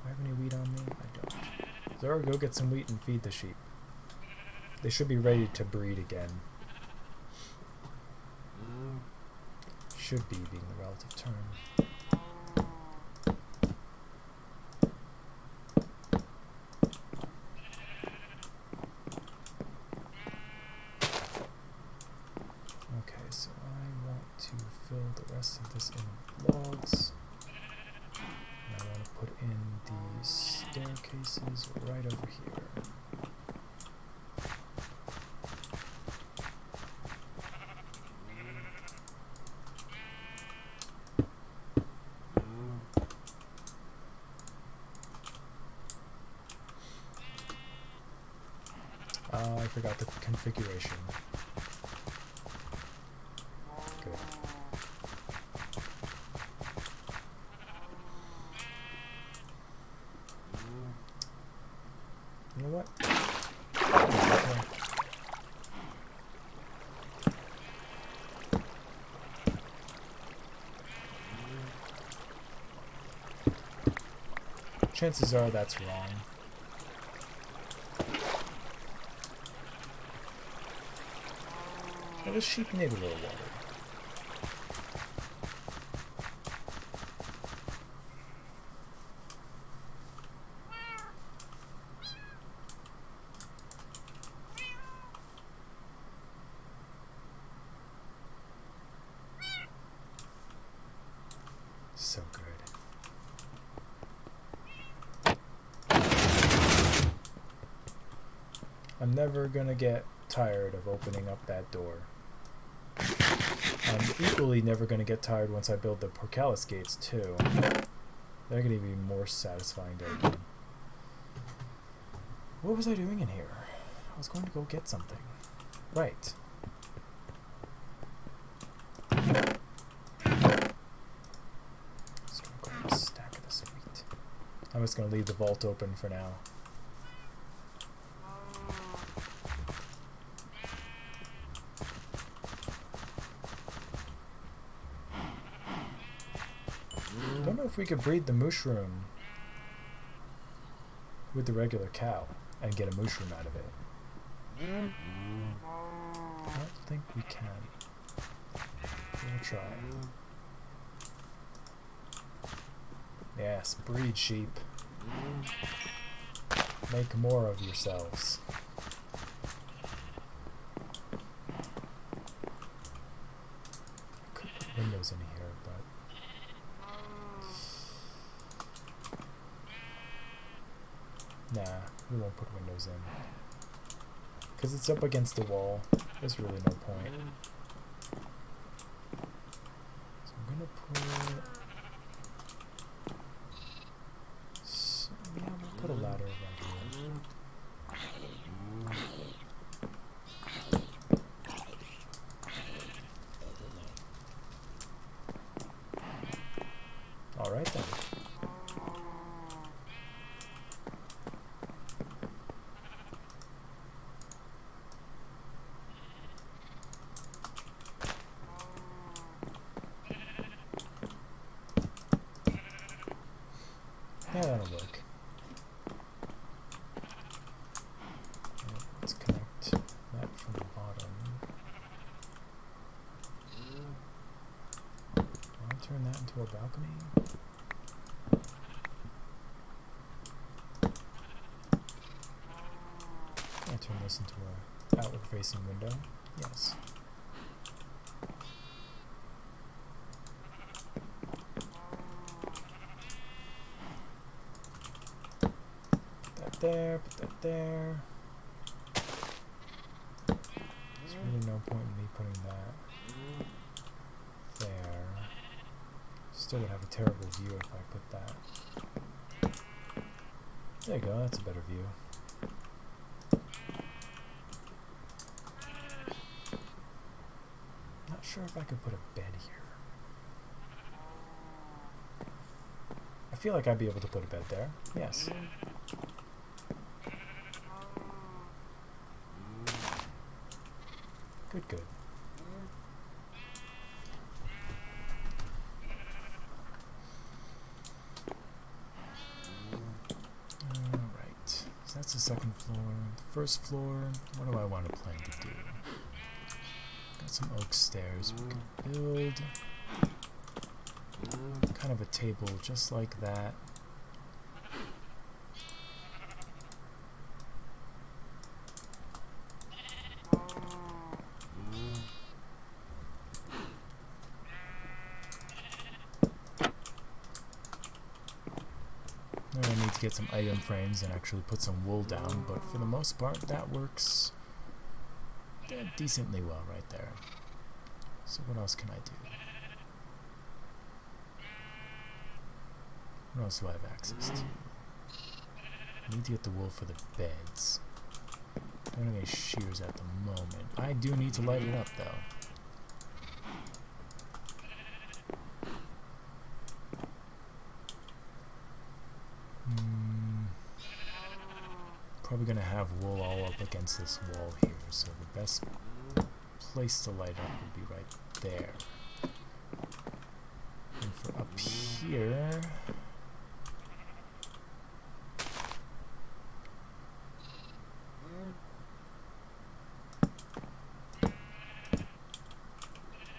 I have any wheat on me? I don't. Zora, go get some wheat and feed the sheep. They should be ready to breed again. Should be being the relative term. Okay, so I want to fill the rest of this in with logs. And I want to put in these staircases right over here. I forgot the configuration. Good. You know what? Okay. Chances are that's wrong. Well, the sheep need a little water. So good. I'm never gonna get tired of opening up that door. I'm equally never going to get tired once I build the portcullis gates too. They're going to be more satisfying to open. What was I doing in here? I was going to go get something. Right. Just going to grab a stack of this wheat. I'm just going to leave the vault open for now. I don't know if we could breed the mushroom with the regular cow and get a mushroom out of it. I don't think we can. We'll try. Yes, breed sheep. Make more of yourselves. I could put windows in here, but Nah, we won't put windows in. Because it's up against the wall. There's really no point. So I'm gonna put... yeah, we'll put a ladder right here. Alright then. Yeah, that'll work. Let's connect that from the bottom. Do I want to turn that into a balcony? Can I turn this into a outward facing window? Yes. There, put that there. There's really no point in me putting that there. Still would have a terrible view if I put that. There you go, that's a better view. Not sure if I could put a bed here. I feel like I'd be able to put a bed there. Yes. Good, good. Alright, so that's the second floor. The first floor, what do I want to plan to do? Got some oak stairs we can build. Kind of a table just like that. I need to get some item frames and actually put some wool down, but for the most part that works decently well right there. So what else can I do? What else do I have access to? I need to get the wool for the beds. Don't have any shears at the moment. I do need to light it up though. Probably gonna have wool all up against this wall here, so the best place to light up would be right there. And for up here,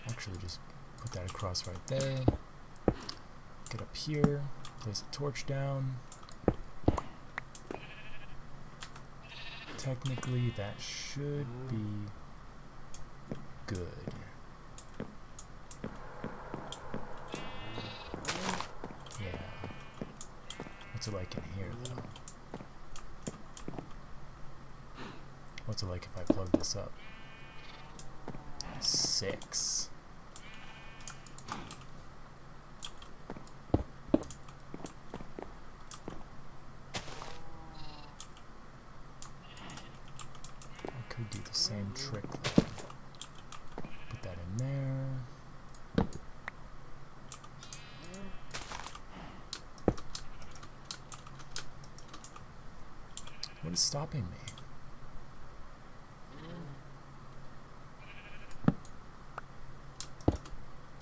actually just put that across right there. Get up here, place a torch down. Technically, that should be good. Yeah. What's it like in here, though? What's it like if I plug this up? 6. Do the same trick though. Put that in there. What is stopping me?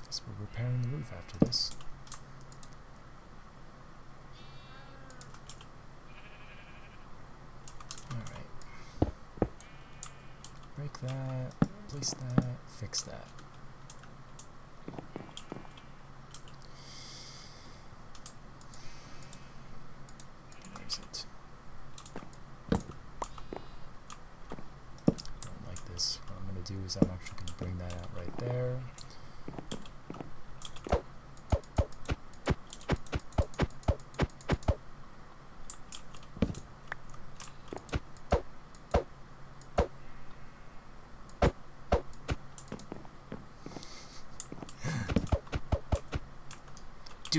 Guess we're repairing the roof after this. Break that, place that, fix that. Where's it? Don't like this. What I'm going to do is I'm actually going to bring that out right there.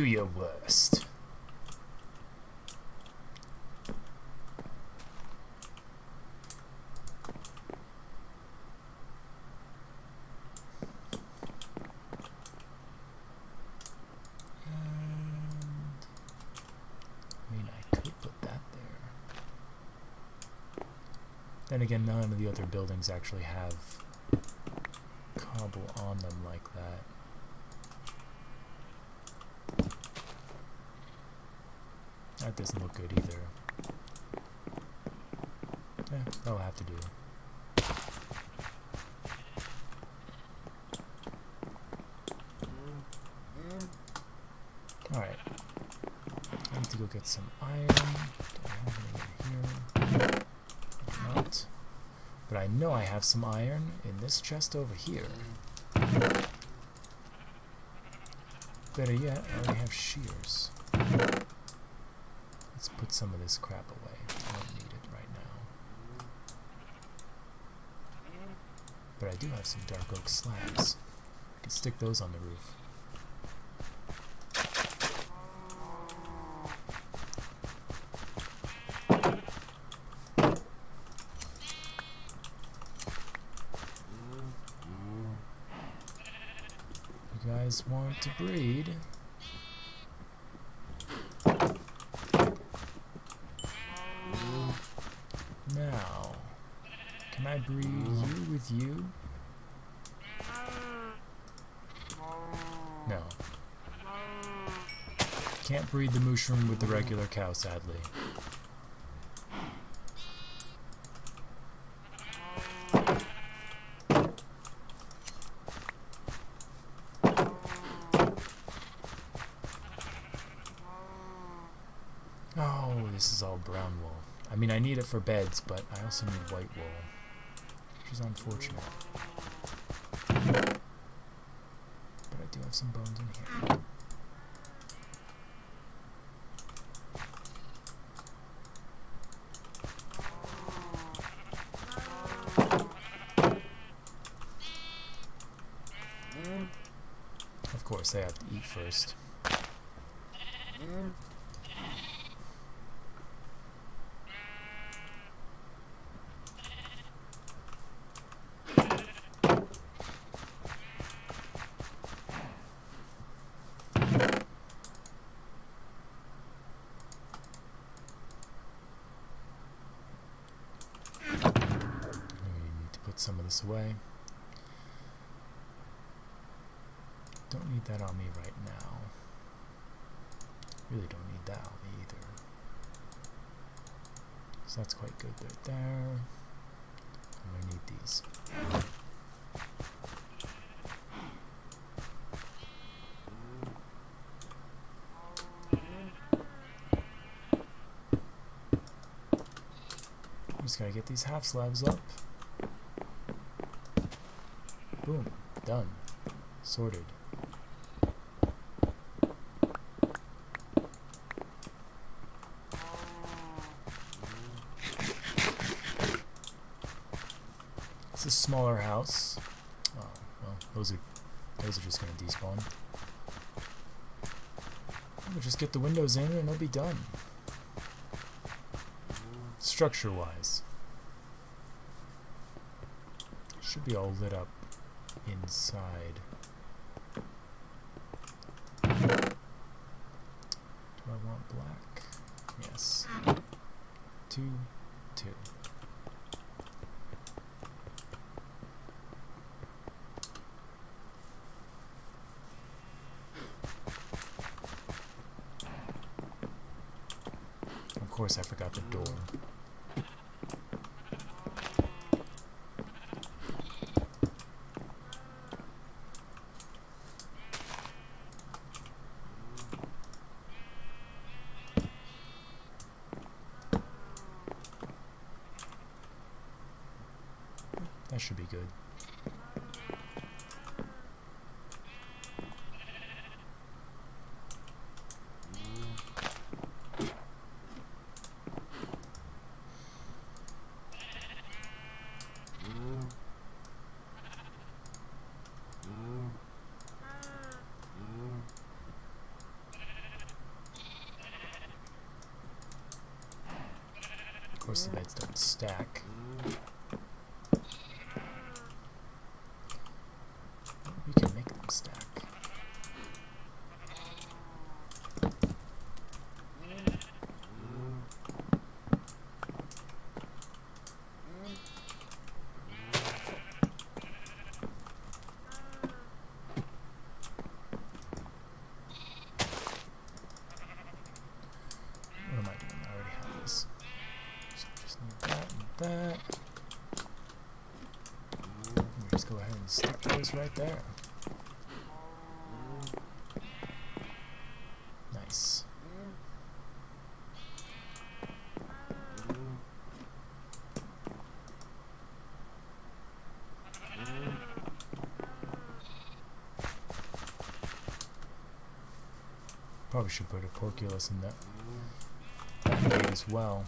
Do your worst. Then again, none of the other buildings actually have cobble on them like that. That doesn't look good either. Yeah, that'll have to do. Alright. I need to go get some iron. Do I have any in here? Not. But I know I have some iron in this chest over here. Better yet, I already have shears. Let's put some of this crap away. I don't need it right now. But I do have some dark oak slabs. I can stick those on the roof. You guys want to breed? Now, can I breed you with you? No. Can't breed the mushroom with the regular cow, sadly. Oh, this is all brown wool. I mean, I need it for beds, but I also need white wool, which is unfortunate. But I do have some bones in here. Of course, I have to eat first. Some of this away. Don't need that on me right now. Really don't need that on me either. So that's quite good right there. I'm gonna need these. I'm just gotta get these half slabs up. Boom. Done. Sorted. It's a smaller house. Oh, well, those are just gonna despawn. We'll just get the windows in and it'll be done. Structure-wise. Should be all lit up inside. Do I want black? Yes. 2, 2. Of course, I forgot the door. That should be good. course, the beds don't stack. We can make them stack. What am I doing? I already have this. So I just need that and that. We just go ahead and stick those right there. Nice. Probably should put a porculus in that gate as well.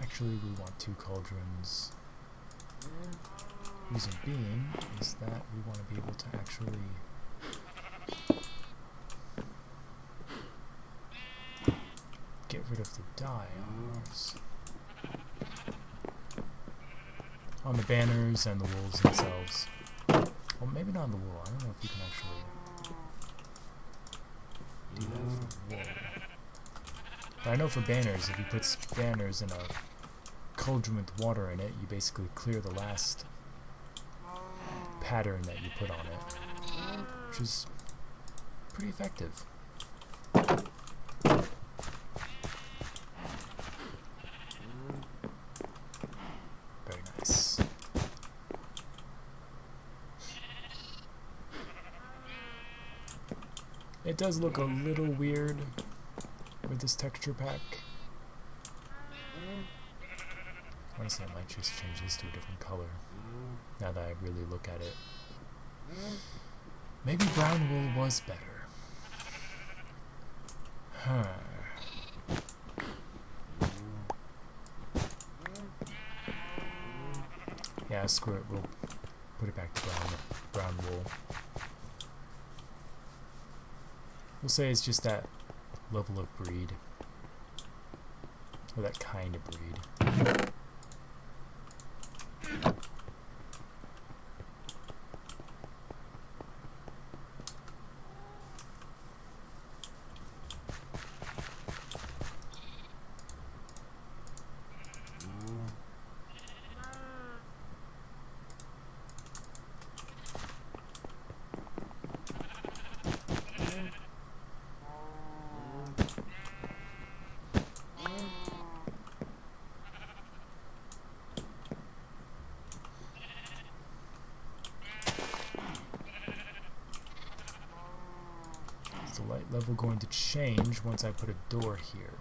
Actually, we want 2 cauldrons. Reason being is that we want to be able to actually get rid of the dye on ours. On the banners and the wools themselves. Well, maybe not on the wool. I don't know if you can actually do that for wool. But I know for banners, if you put banners in a cauldron with water in it, you basically clear the last pattern that you put on it, which is pretty effective. Very nice. It does look a little weird with this texture pack. Honestly, I might just change this to a different color now that I really look at it. Maybe brown wool was better. Huh. Yeah, screw it. We'll put it back to brown wool. We'll say it's just that level of breed. Or that kind of breed. Is the light level going to change once I put a door here?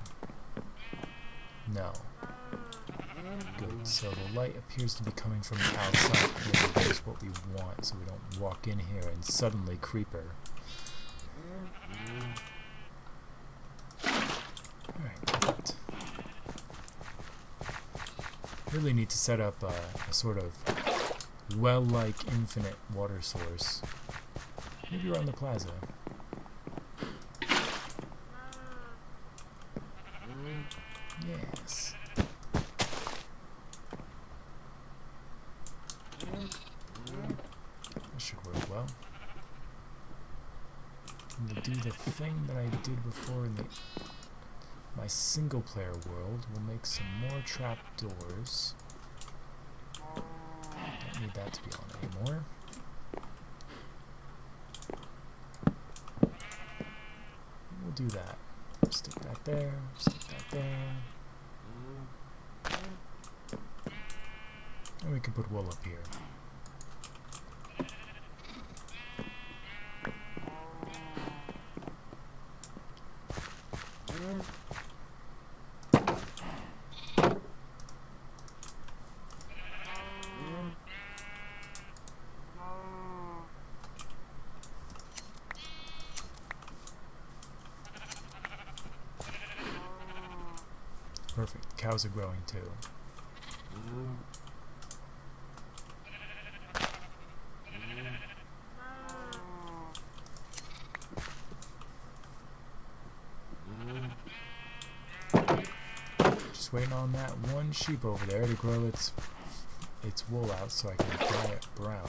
No. Good, so the light appears to be coming from the outside, which is what we want, so we don't walk in here and suddenly creeper. Alright, perfect. Really need to set up a sort of well-like infinite water source. Maybe around the plaza. Yes. That should work well. And we'll do the thing that I did before in my single player world. We'll make some more trapdoors. Don't need that to be on anymore. We'll do that. Stick that there, stick that there. And we can put wool up here. Perfect. Cows are growing too. Just waiting on that one sheep over there to grow its wool out so I can dye it brown.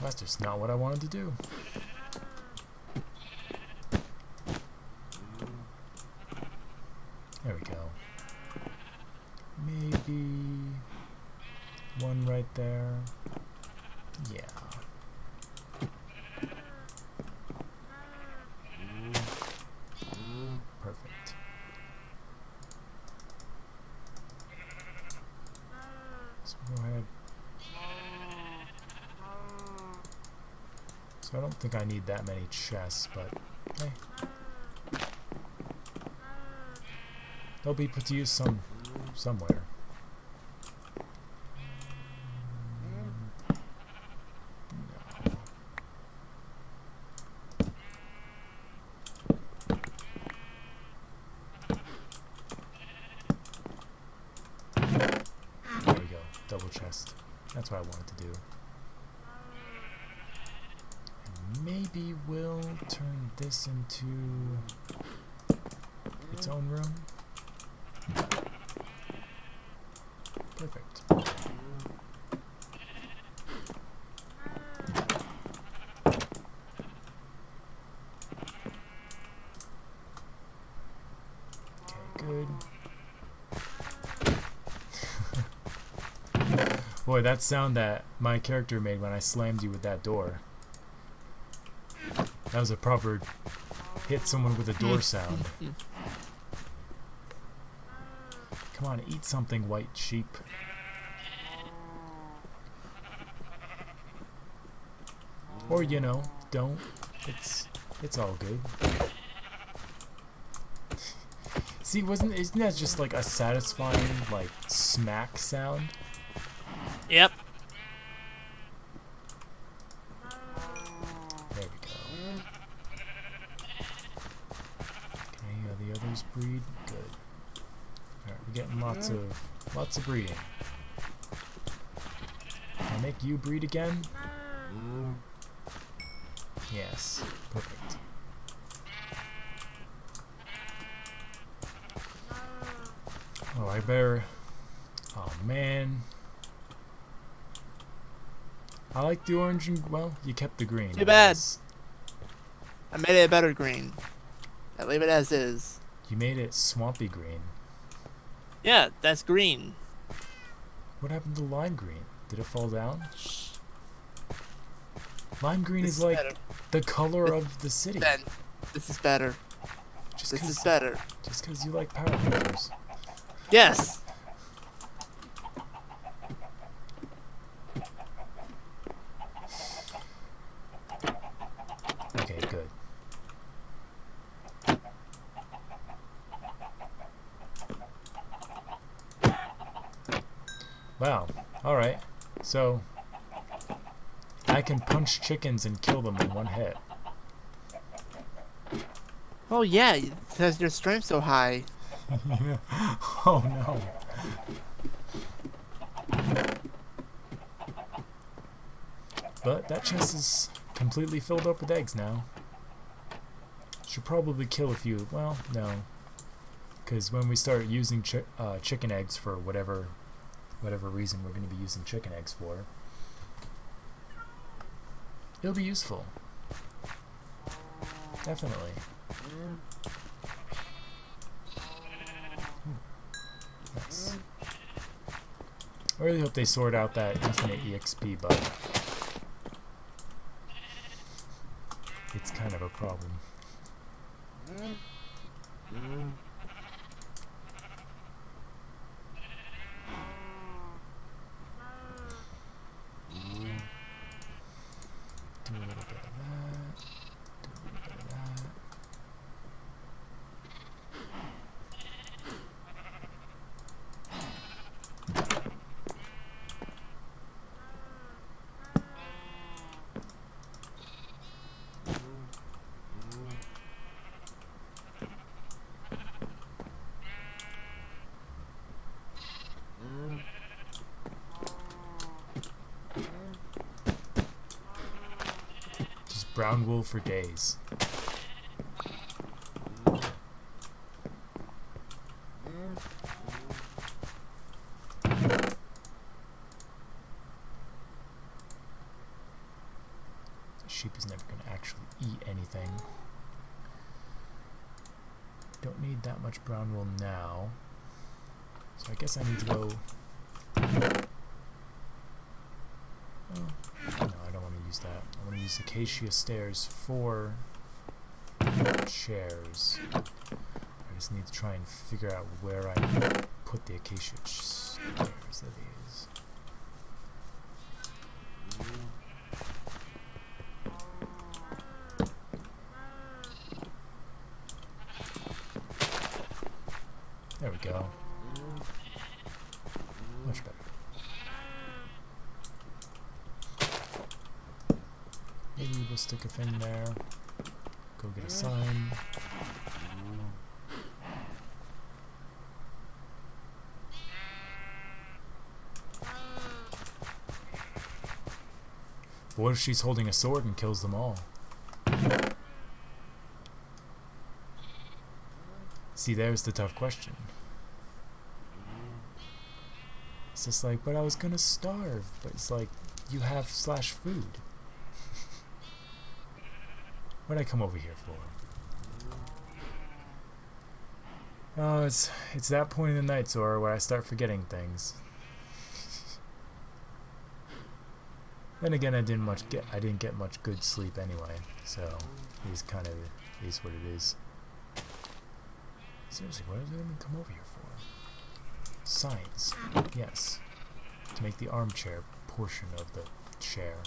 That's just not what I wanted to do. There we go. Maybe one right there. Yeah. Perfect. So go ahead. So I don't think I need that many chests, but hey. They'll be put to use somewhere. There we go. Double chest. That's what I wanted to do. And maybe we'll turn this into its own room. Perfect. Okay, good. Boy, that sound that my character made when I slammed you with that door. That was a proper hit someone with a door sound. Come on, eat something, white sheep. Or, you know, don't. It's all good. See, isn't that just like a satisfying, like, smack sound? Yep. There we go. Can any of the others breed? Good. Alright, we're getting lots of breeding. Can I make you breed again? Yes, perfect. Oh, I better... Oh, man. I like the orange and... Well, you kept the green. Too bad. I made it a better green. I leave it as is. You made it swampy green. Yeah, that's green. What happened to lime green? Did it fall down? Lime green is like better. the color of the city. Ben, this is better. This is better. Just because you like Power Rangers. Yes. Okay, good. Wow. Alright. So, I can punch chickens and kill them in one hit. Oh yeah, it says your strength's so high. Oh no. But that chest is completely filled up with eggs now. Should probably kill a few. Well, no. Because when we start using chicken eggs for whatever reason we're going to be using chicken eggs for, it'll be useful. Definitely. Nice. I really hope they sort out that infinite EXP bug. It's kind of a problem. Do a little bit of that. Do a little bit of that. Brown wool for days. Sheep is never going to actually eat anything. Don't need that much brown wool now. So I guess I need to go... Oh, no, I don't want to use that. I want to use acacia stairs for chairs. I just need to try and figure out where I put the acacia stairs of these. There we go. Much better. Maybe we'll stick a thing there. Go get a sign. What if she's holding a sword and kills them all? See, there's the tough question. It's just like, but I was gonna starve. But it's like, you have /food. What'd I come over here for? Oh, it's that point in the night, Zora, where I start forgetting things. Then again, I didn't get much good sleep anyway, so it is what it is. Seriously, what did I even come over here for? Signs. Yes. To make the armchair portion of the chair.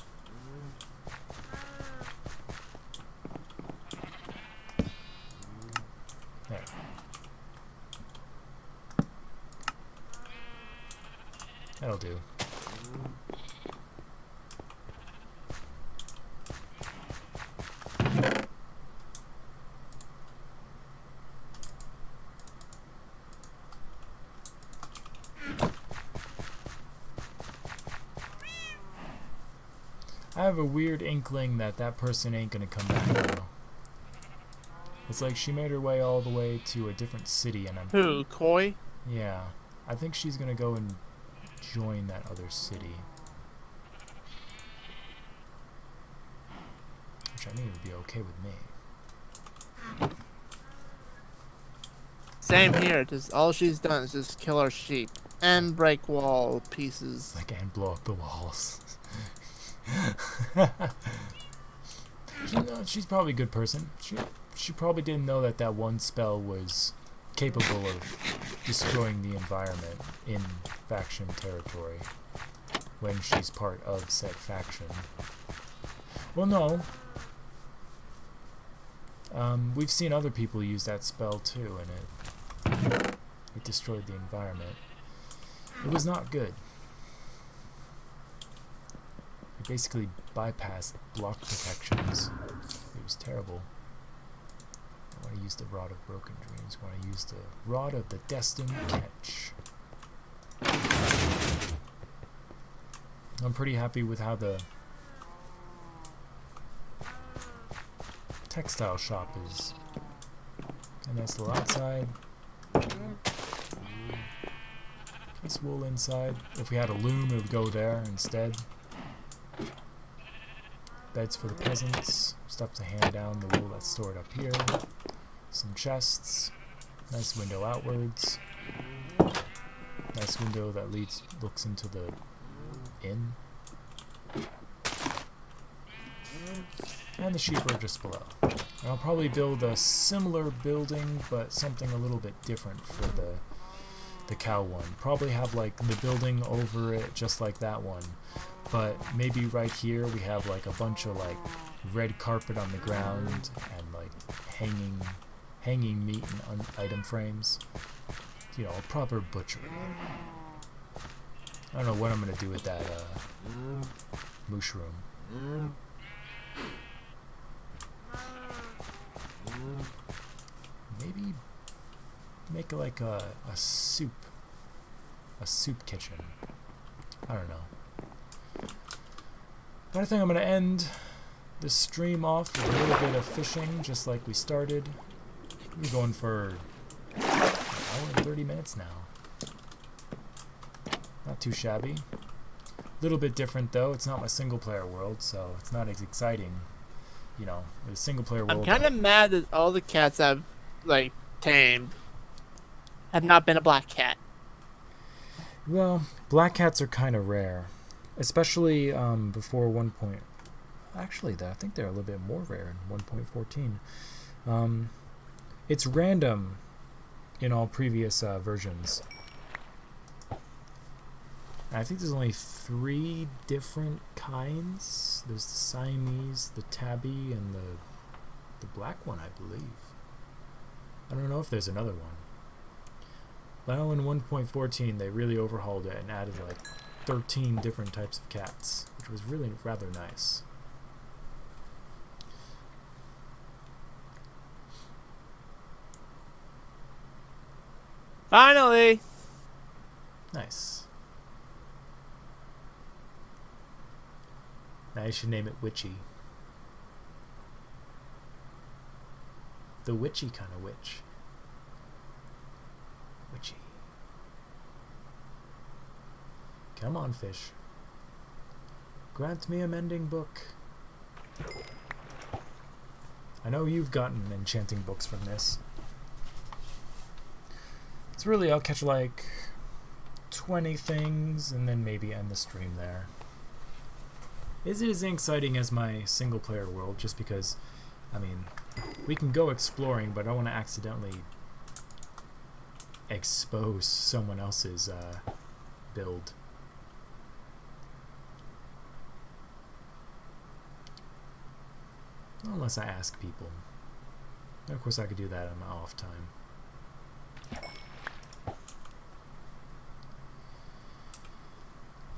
There. That'll do. I have a weird inkling that that person ain't gonna come back now. It's like she made her way all the way to a different city, and I'm... Who, Koi? Yeah. I think she's gonna go and join that other city. Which I mean would be okay with me. Same here. Just all she's done is just kill our sheep and break wall pieces. Like, and blow up the walls. She's probably a good person. She probably didn't know that that one spell was capable of destroying the environment in faction territory when she's part of said faction. Well, no. We've seen other people use that spell too, and it destroyed the environment. It was not good. It basically bypassed block protections. It was terrible. I want to use the Rod of Broken Dreams. I want to use the Rod of the Destined Catch. I'm pretty happy with how the textile shop is. A nice little outside. Nice wool inside. If we had a loom, it would go there instead. Beds for the peasants. Stuff to hand down the wool that's stored up here. Some chests. Nice window outwards. Nice window that looks into the inn. And the sheep are just below. And I'll probably build a similar building, but something a little bit different for the cow one. Probably have like the building over it just like that one. But maybe right here we have like a bunch of like red carpet on the ground and like hanging meat and item frames. You know, a proper butchery. I don't know what I'm gonna do with that mushroom. Maybe make like a soup kitchen. I don't know. But I think I'm gonna end the stream off with a little bit of fishing, just like we started. We're going for an hour and 30 minutes now. Not too shabby. A little bit different though. It's not my single player world, so it's not as exciting. You know, with a single player world. I'm kind of mad that all the cats I've like tamed have not been a black cat. Well, black cats are kind of rare, especially before 1. Actually, I think they're a little bit more rare in 1.14. It's random in all previous versions. I think there's only 3 different kinds. There's the Siamese, the tabby, and the black one, I believe. I don't know if there's another one. Now in 1.14 they really overhauled it and added like 13 different types of cats, which was really rather nice. Finally! Nice. Now you should name it Witchy. The witchy kind of witch. Witchy. Come on, fish. Grant me a mending book. I know you've gotten enchanting books from this. It's really, I'll catch like 20 things and then maybe end the stream there. Is it as exciting as my single player world? Just because, I mean, we can go exploring, but I don't want to accidentally expose someone else's build. Unless I ask people. And of course I could do that on my off time.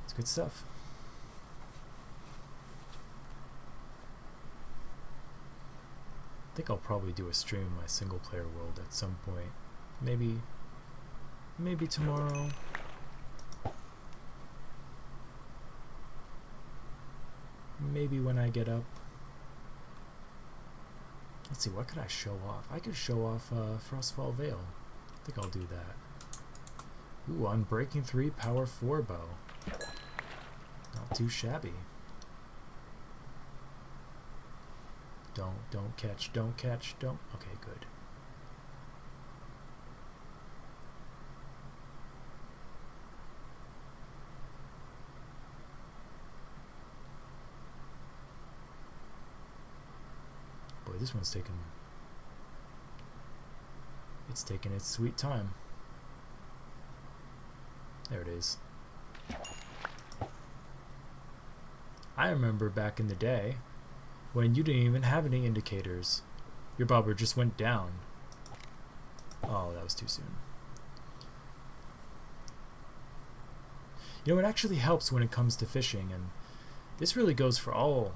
It's good stuff. I think I'll probably do a stream of my single player world at some point. Maybe tomorrow. Maybe when I get up. Let's see, what could I show off? I could show off Frostfall Vale. I think I'll do that. Ooh, Unbreaking 3 Power 4 bow. Not too shabby. Don't catch. Okay, good. Boy, this one's taking its sweet time. There it is. I remember back in the day when you didn't even have any indicators. Your bobber just went down. Oh, that was too soon. You know, it actually helps when it comes to fishing, and this really goes for all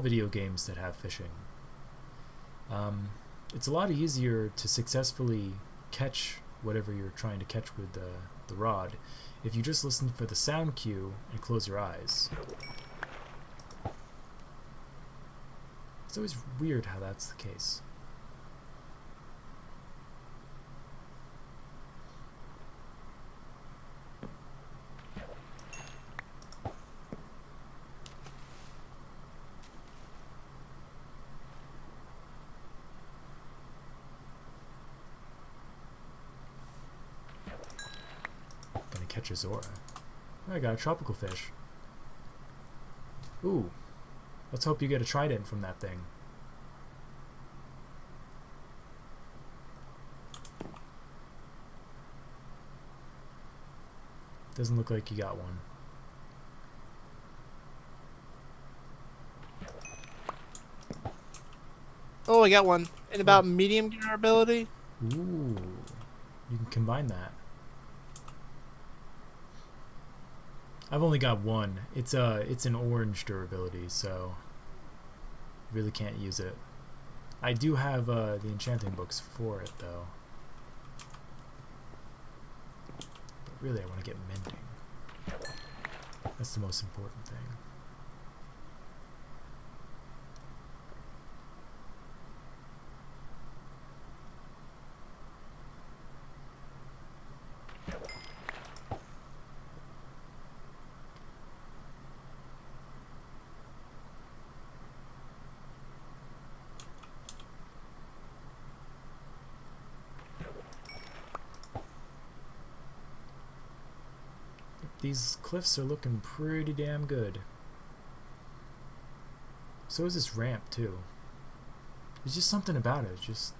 video games that have fishing. It's a lot easier to successfully catch whatever you're trying to catch with the rod if you just listen for the sound cue and close your eyes. It's always weird how that's the case. Gonna catch a Zora. I got a tropical fish. Ooh. Let's hope you get a trident from that thing. Doesn't look like you got one. Oh, I got one. And about medium durability. Ooh. You can combine that. I've only got one. It's an orange durability, so really can't use it. I do have the enchanting books for it though. But really I want to get mending. That's the most important thing. these cliffs are looking pretty damn good. So is this ramp too. There's just something about it. It's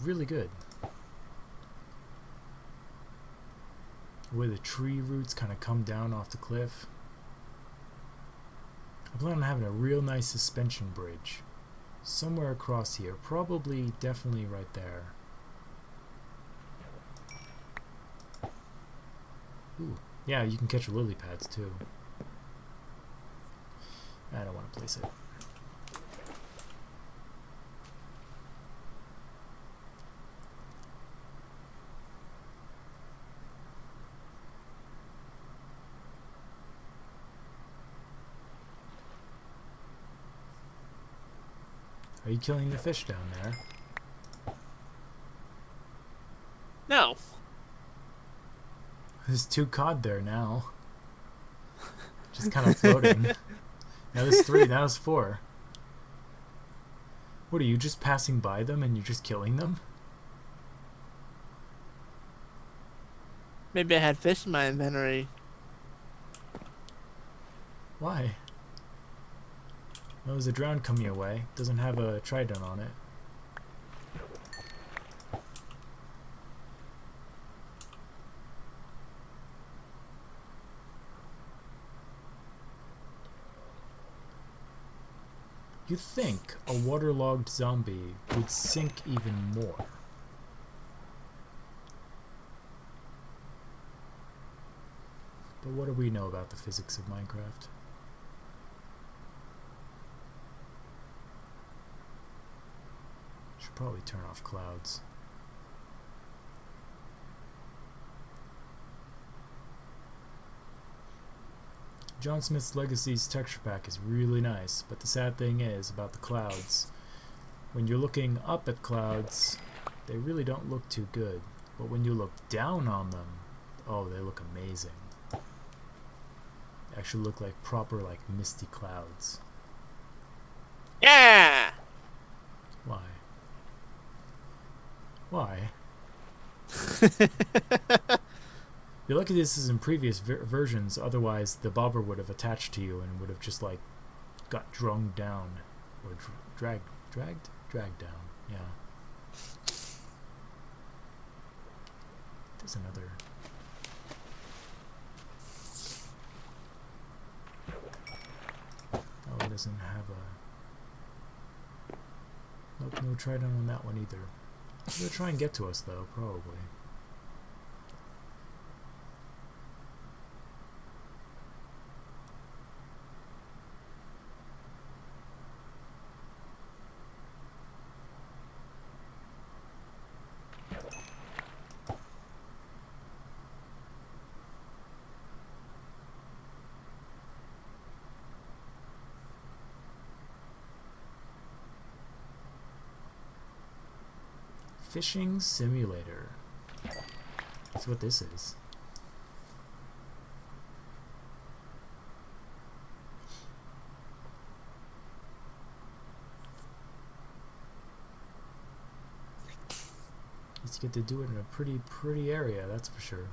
really good. The way the tree roots kind of come down off the cliff. I plan on having a real nice suspension bridge somewhere across here. Probably, definitely right there. Ooh, yeah, you can catch lily pads too. I don't want to place it. Are you killing the fish down there? No. There's 2 cod there now. Just kind of floating. Now there's 3, now there's 4. What are you, just passing by them and you're just killing them? Maybe I had fish in my inventory. Why? Well, there's a drown coming your way. Doesn't have a trident on it. You'd think a waterlogged zombie would sink even more. But what do we know about the physics of Minecraft? Should probably turn off clouds. John Smith's Legacy's texture pack is really nice, but the sad thing is about the clouds. When you're looking up at clouds, they really don't look too good. But when you look down on them, oh, they look amazing. They actually look like proper, like, misty clouds. Yeah! Why? Why? You're lucky this is in previous versions, otherwise the bobber would have attached to you and would have just, like, got drung down. Or dragged down, yeah. There's another... Oh, it doesn't have a... Nope, no trident on that one either. They'll try and get to us, though, probably. Fishing simulator. That's what this is. You get to do it in a pretty area, that's for sure.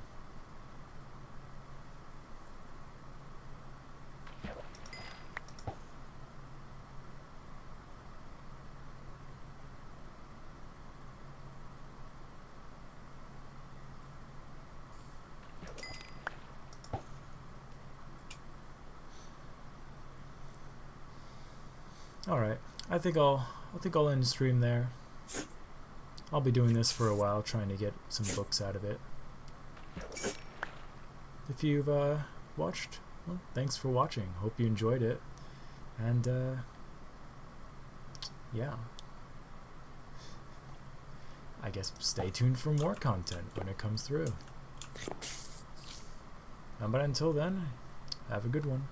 Alright, I think I'll end the stream there. I'll be doing this for a while, trying to get some books out of it. If you've watched, well, thanks for watching. Hope you enjoyed it. And yeah. I guess stay tuned for more content when it comes through. But until then, have a good one.